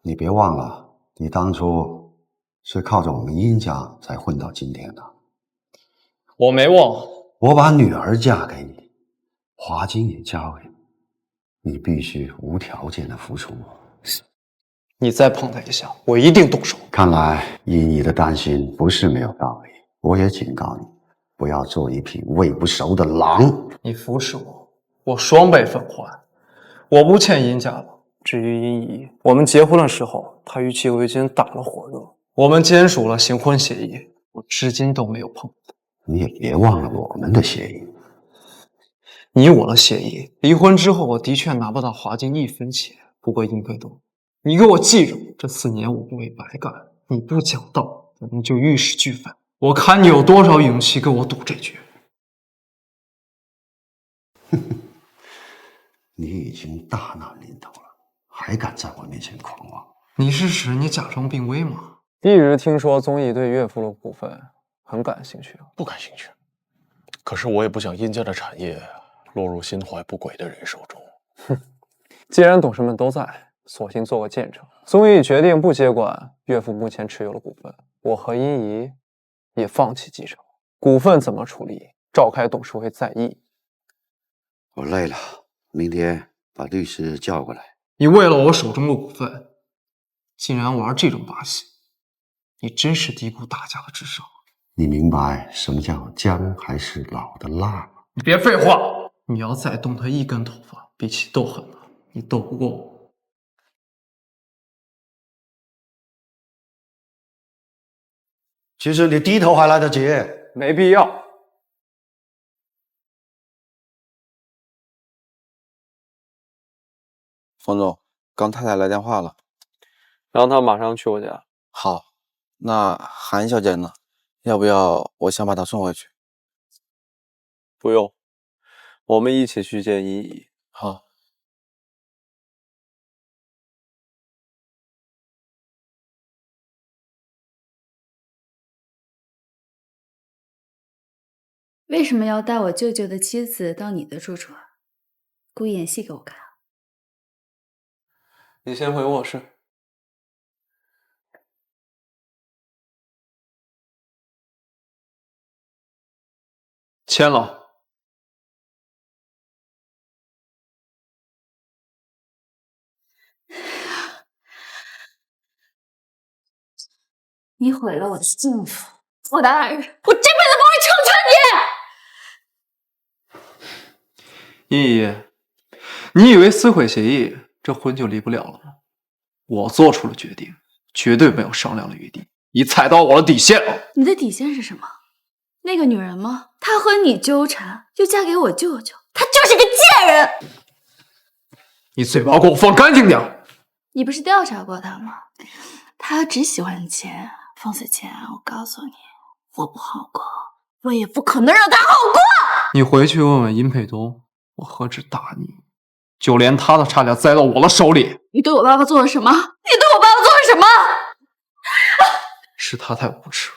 你别忘了，你当初是靠着我们殷家才混到今天的。我没忘。我把女儿嫁给你，华金也交给你，你必须无条件的服从我。你再碰他一下，我一定动手。看来依你的担心不是没有道理，我也警告你，不要做一匹喂不熟的狼。你扶持我，我双倍奉还。我不欠殷家的。至于殷姨，我们结婚的时候，她与纪维军打了火热，我们签署了行婚协议，我至今都没有碰过。你也别忘了我们的协议。你我的协议，离婚之后，我的确拿不到华金1分钱。不过殷贵东，你给我记住，这4年我不会白干。你不讲道，咱们就玉石俱焚。我看你有多少勇气跟我赌这局。你已经大难临头了，还敢在我面前狂妄？你是指你假装病危吗？一直听说宗义对岳父的股份很感兴趣。不感兴趣。可是我也不想殷家的产业落入心怀不轨的人手中。哼，既然董事们都在，索性做个见证。宗义决定不接管岳父目前持有的股份，我和殷姨也放弃继承。股份怎么处理，召开董事会再议。我累了，明天把律师叫过来。你为了我手中的股份，竟然玩这种把戏，你真是低估大家的智商。你明白什么叫姜还是老的辣吗？你别废话！你要再动他一根头发，比起斗狠的，你斗不过我。其实你低头还来得及。没必要。冯总，刚太太来电话了，让她马上去我家。好，那韩小姐呢？要不要我想把她送回去？不用，我们一起去见依依。好。为什么要带我舅舅的妻子到你的住处啊？故意演戏给我看？你先回卧室。签了。你毁了我的幸福，我的爱人，我这辈子不会成全你。依依，你以为撕毁协议，这婚就离不了了吗？我做出了决定，绝对没有商量的余地。你踩到我的底线了。你的底线是什么？那个女人吗？她和你纠缠，又嫁给我舅舅，她就是个贱人。你嘴巴给我放干净点。你不是调查过她吗？她只喜欢钱。冯思谦，我告诉你，我不好过，我也不可能让她好过。你回去问问殷沛东，我何止打你，就连他都差点栽到我的手里。你对我爸爸做了什么？你对我爸爸做了什么？是他太无耻了，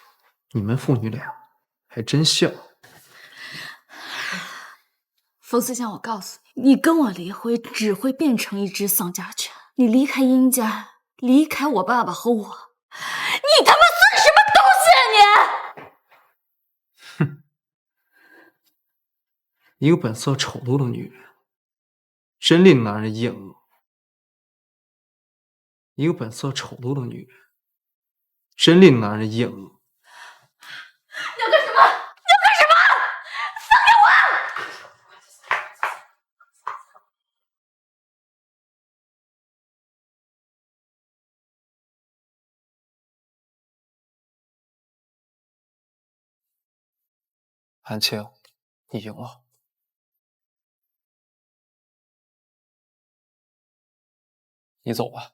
你们父女俩还真像。冯思谦，我告诉你，你跟我离婚只会变成一只丧家犬。你离开殷家，离开我爸爸和我，你他妈算什么东西啊你！哼，一个本色丑陋的女人，真令男人厌恶。一个本色丑陋的女人，真令男人厌恶。你要干什么？你要干什么？放开我！韩青，你赢了。你走吧。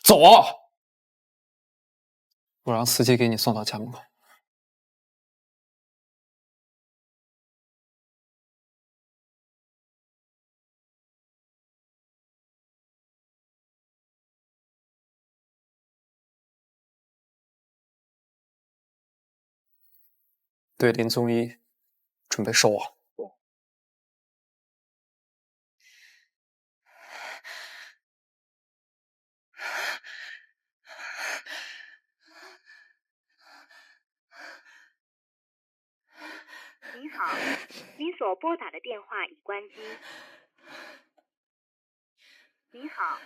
走啊！我让司机给你送到家门口。对林宗一准备收网。您好，您所拨打的电话已关机。您好，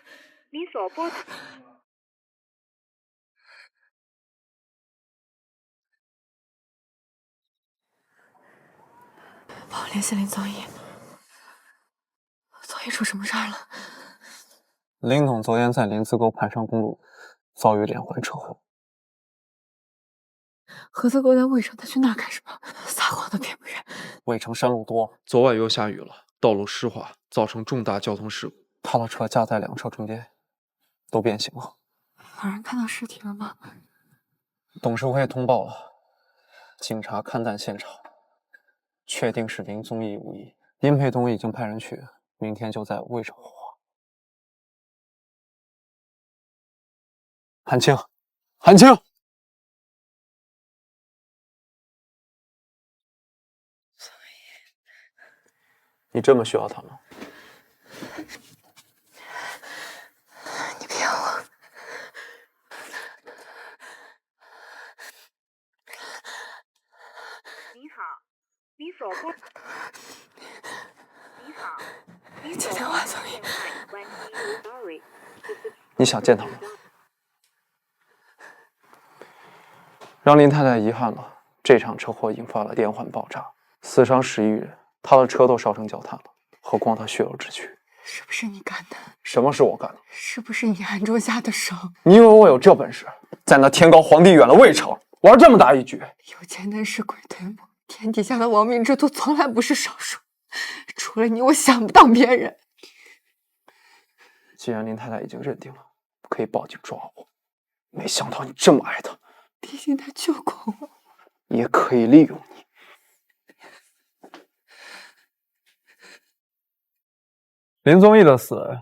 您所拨打。帮我联系林宗一。宗一出什么事儿了？林总昨天在林子沟盘上公路遭遇连环车祸。合资沟在渭城，他去那儿干什么？撒谎的偏不远。渭城山路多，昨晚又下雨了，道路湿滑，造成重大交通事故。他的车夹在两车中间，都变形了。有人看到尸体了吗？董事会通报了，警察勘探现场，确定是林宗义无疑。殷沛东已经派人去，明天就在渭城火化。韩青，韩青。你这么需要他吗？你骗我！您好，您所拨。您好，您接电话，宗一。你想见他吗？让林太太遗憾了，这场车祸引发了连环爆炸，死伤11人。他的车都烧成焦炭了，何况他血肉之躯。是不是你干的？什么是我干的？是不是你暗中下的手？你以为我有这本事，在那天高皇帝远的渭城玩这么大一局？有钱能使鬼推磨，天底下的亡命之徒从来不是少数。除了你，我想不到别人。既然林太太已经认定了，可以报警抓我。没想到你这么爱他，毕竟他救过我，也可以利用你。林宗义的死，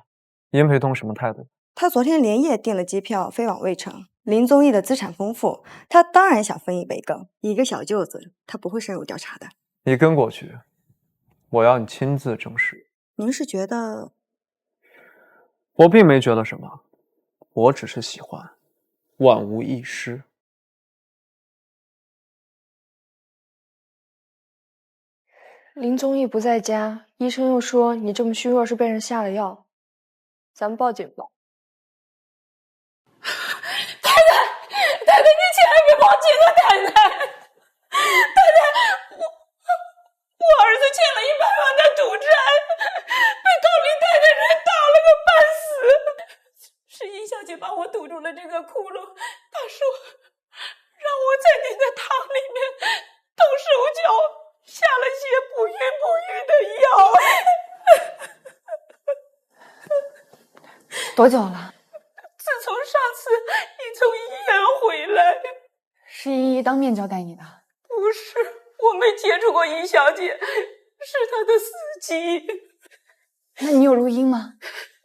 殷沛东什么态度？他昨天连夜订了机票飞往渭城。林宗义的资产丰富，他当然想分一杯羹。一个小舅子，他不会深入调查的。你跟过去，我要你亲自证实。您是觉得？我并没觉得什么，我只是喜欢万无一失。林宗义不在家，医生又说你这么虚弱是被人下了药，咱们报警吧。太太，你千万别报警啊！太太，我儿子欠了100万的赌债，被高林太太人打了个半死。是殷小姐把我堵住了这个窟窿，她说让我在您的汤里面动手脚，下了些不孕的药。多久了？自从上次你从医院回来。是依依当面交代你的？不是，我没接触过殷小姐，是她的司机。那你有录音吗？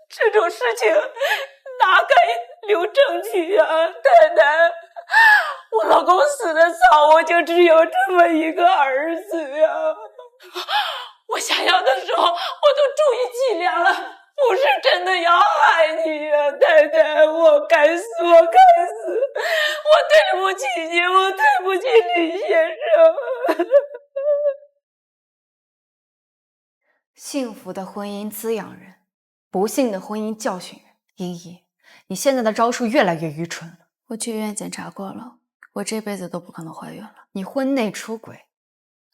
这种事情哪敢留证据啊，太太！我老公死得早，我就只有这么一个儿子呀。我想要的时候，我都注意剂量了，不是真的要害你呀，太太！我该死，我该死！我对不起你，我对不起李先生。幸福的婚姻滋养人，不幸的婚姻教训人。依依，你现在的招数越来越愚蠢了。我去医院检查过了，我这辈子都不可能怀孕了。你婚内出轨，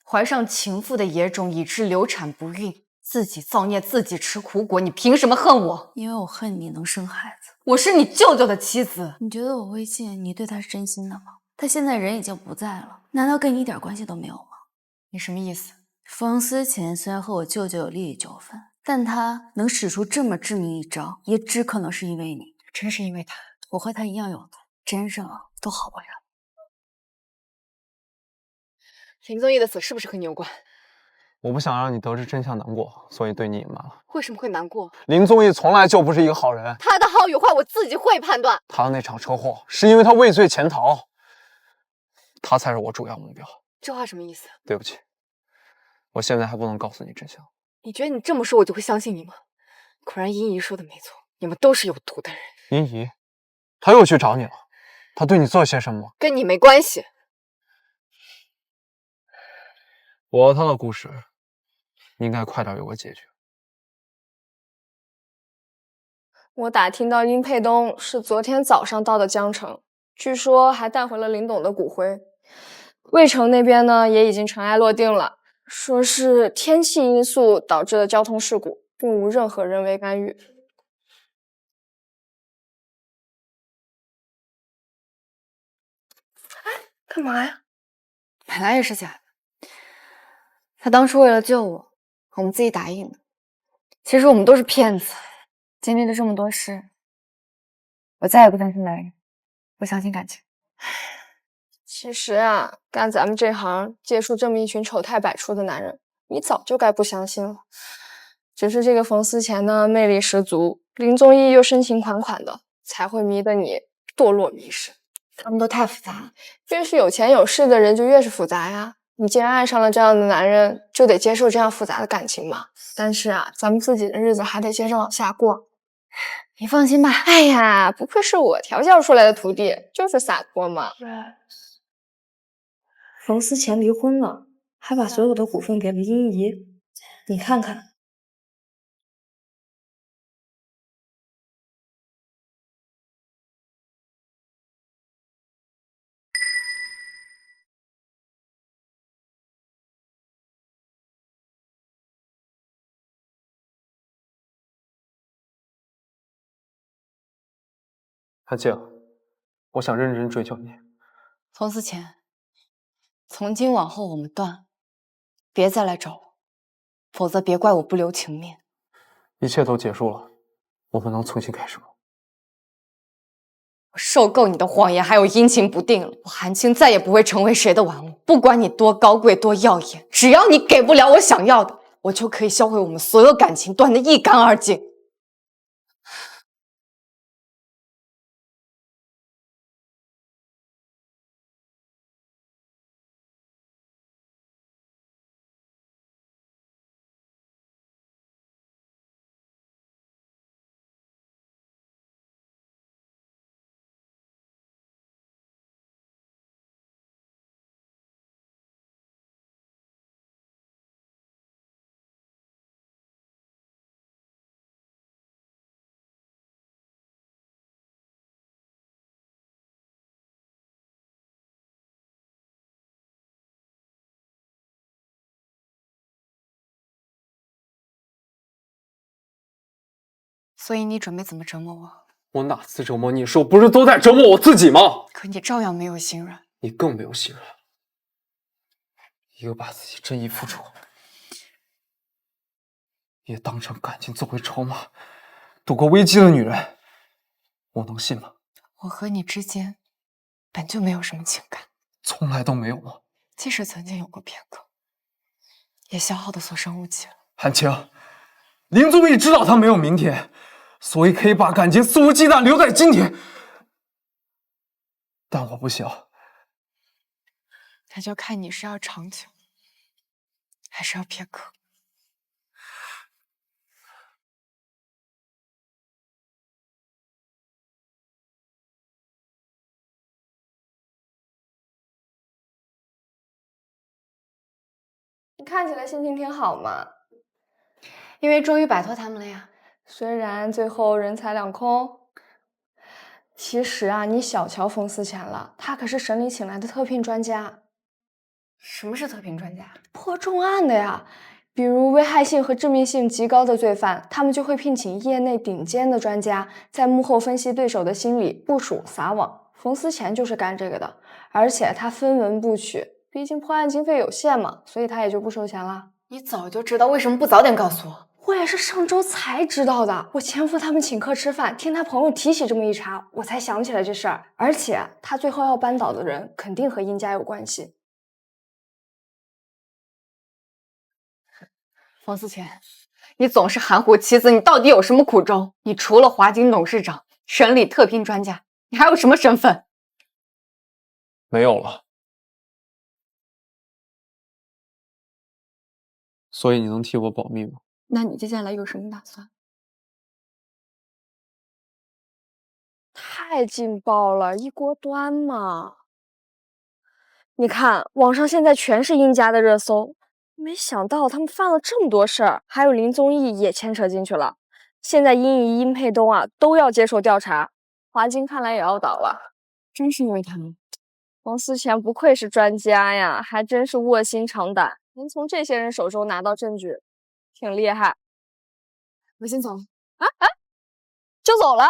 怀上情妇的野种，以致流产不孕，自己造孽，自己吃苦果。你凭什么恨我？因为我恨你能生孩子。我是你舅舅的妻子。你觉得我会信你对他是真心的吗？他现在人已经不在了，难道跟你一点关系都没有吗？你什么意思？冯思前虽然和我舅舅有利益纠纷，但他能使出这么致命一招，也只可能是因为你。真是因为他，我和他一样有毒，沾上了都好不了。林宗义的死是不是和你有关？我不想让你得知真相难过，所以对你隐瞒了。为什么会难过？林宗义从来就不是一个好人，他的好与坏我自己会判断。他的那场车祸是因为他畏罪潜逃，他才是我主要目标。这话什么意思？对不起，我现在还不能告诉你真相。你觉得你这么说我就会相信你吗？果然殷姨说的没错，你们都是有毒的人。殷姨，她又去找你了，她对你做些什么？跟你没关系。我和她的故事应该快点有个结局。我打听到殷沛东是昨天早上到的江城，据说还带回了林董的骨灰。渭城那边呢也已经尘埃落定了，说是天气因素导致的交通事故，并无任何人为干预。干嘛呀？本来也是假的。他当初为了救我，我们自己答应的。其实我们都是骗子。经历了这么多事，我再也不相信男人，不相信感情。其实啊，干咱们这行，接触这么一群丑态百出的男人，你早就该不相信了。只是这个冯思前呢，魅力十足，林宗义又深情款款的，才会迷得你堕落迷失。他们都太复杂了，越是有钱有势的人就越是复杂呀。你既然爱上了这样的男人，就得接受这样复杂的感情嘛。但是啊，咱们自己的日子还得接着往下过。你放心吧。哎呀，不愧是我调教出来的徒弟，就是洒脱嘛。冯思前离婚了，还把所有的股份给了殷姨，你看看。韩静，我想认真追求你。冯思前，从今往后我们断，别再来找我，否则别怪我不留情面。一切都结束了，我们能重新开始吗？我受够你的谎言还有阴晴不定了。我韩青再也不会成为谁的玩物，不管你多高贵多耀眼，只要你给不了我想要的，我就可以销毁我们所有感情，断得一干二净。所以你准备怎么折磨我？我哪次折磨你的时候，不是都在折磨我自己吗？可你照样没有心软。你更没有心软，一个把自己真意付出，也当成感情作为筹码度过危机的女人，我能信吗？我和你之间本就没有什么情感，从来都没有吗？即使曾经有过片刻，也消耗的所剩无几了。韩青，林宗义知道他没有明天，所以可以把感情肆无忌惮留在今天，但我不行。那就看你是要长久，还是要片刻。你看起来心情挺好嘛，因为终于摆脱他们了呀。虽然最后人财两空，其实啊，你小瞧冯思前了，他可是省里请来的特聘专家。什么是特聘专家？破重案的呀，比如危害性和致命性极高的罪犯，他们就会聘请业内顶尖的专家，在幕后分析对手的心理，部署撒网。冯思前就是干这个的，而且他分文不取，毕竟破案经费有限嘛，所以他也就不收钱了。你早就知道，为什么不早点告诉我？我也是上周才知道的。我前夫他们请客吃饭，听他朋友提起这么一茬，我才想起来这事儿。而且他最后要扳倒的人，肯定和殷家有关系。冯思前，你总是含糊其辞，你到底有什么苦衷？你除了华金董事长、省里特聘专家，你还有什么身份？没有了。所以你能替我保密吗？那你接下来有什么打算？太劲爆了，一锅端嘛！你看，网上现在全是殷家的热搜，没想到他们犯了这么多事儿，还有林宗义也牵扯进去了。现在殷怡、殷沛东啊都要接受调查，华金看来也要倒了。真是因为他们，王思前不愧是专家呀，还真是卧薪尝胆，能从这些人手中拿到证据，挺厉害。我先走了。就走了？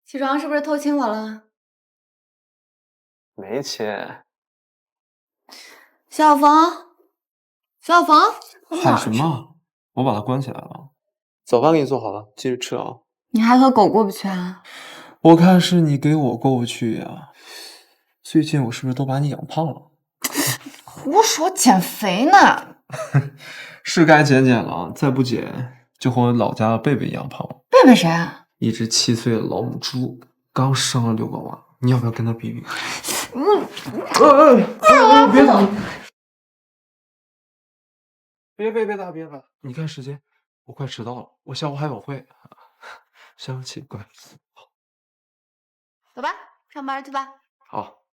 起床是不是偷亲我了？没亲。小小冯，小小冯，喊什么？我把他关起来了。早饭给你做好了，继续吃啊。你还和狗过不去啊？我看是你给我过不去呀。最近我是不是都把你养胖了？胡说，减肥呢。是该减减了，再不减就和我老家的贝贝一样胖。贝贝谁啊？一只7岁的老母猪，刚生了6个娃，你要不要跟他比比？别打！别打！你看时间，我快迟到了，我下午还有会。消气，乖。走吧，上班去吧。好。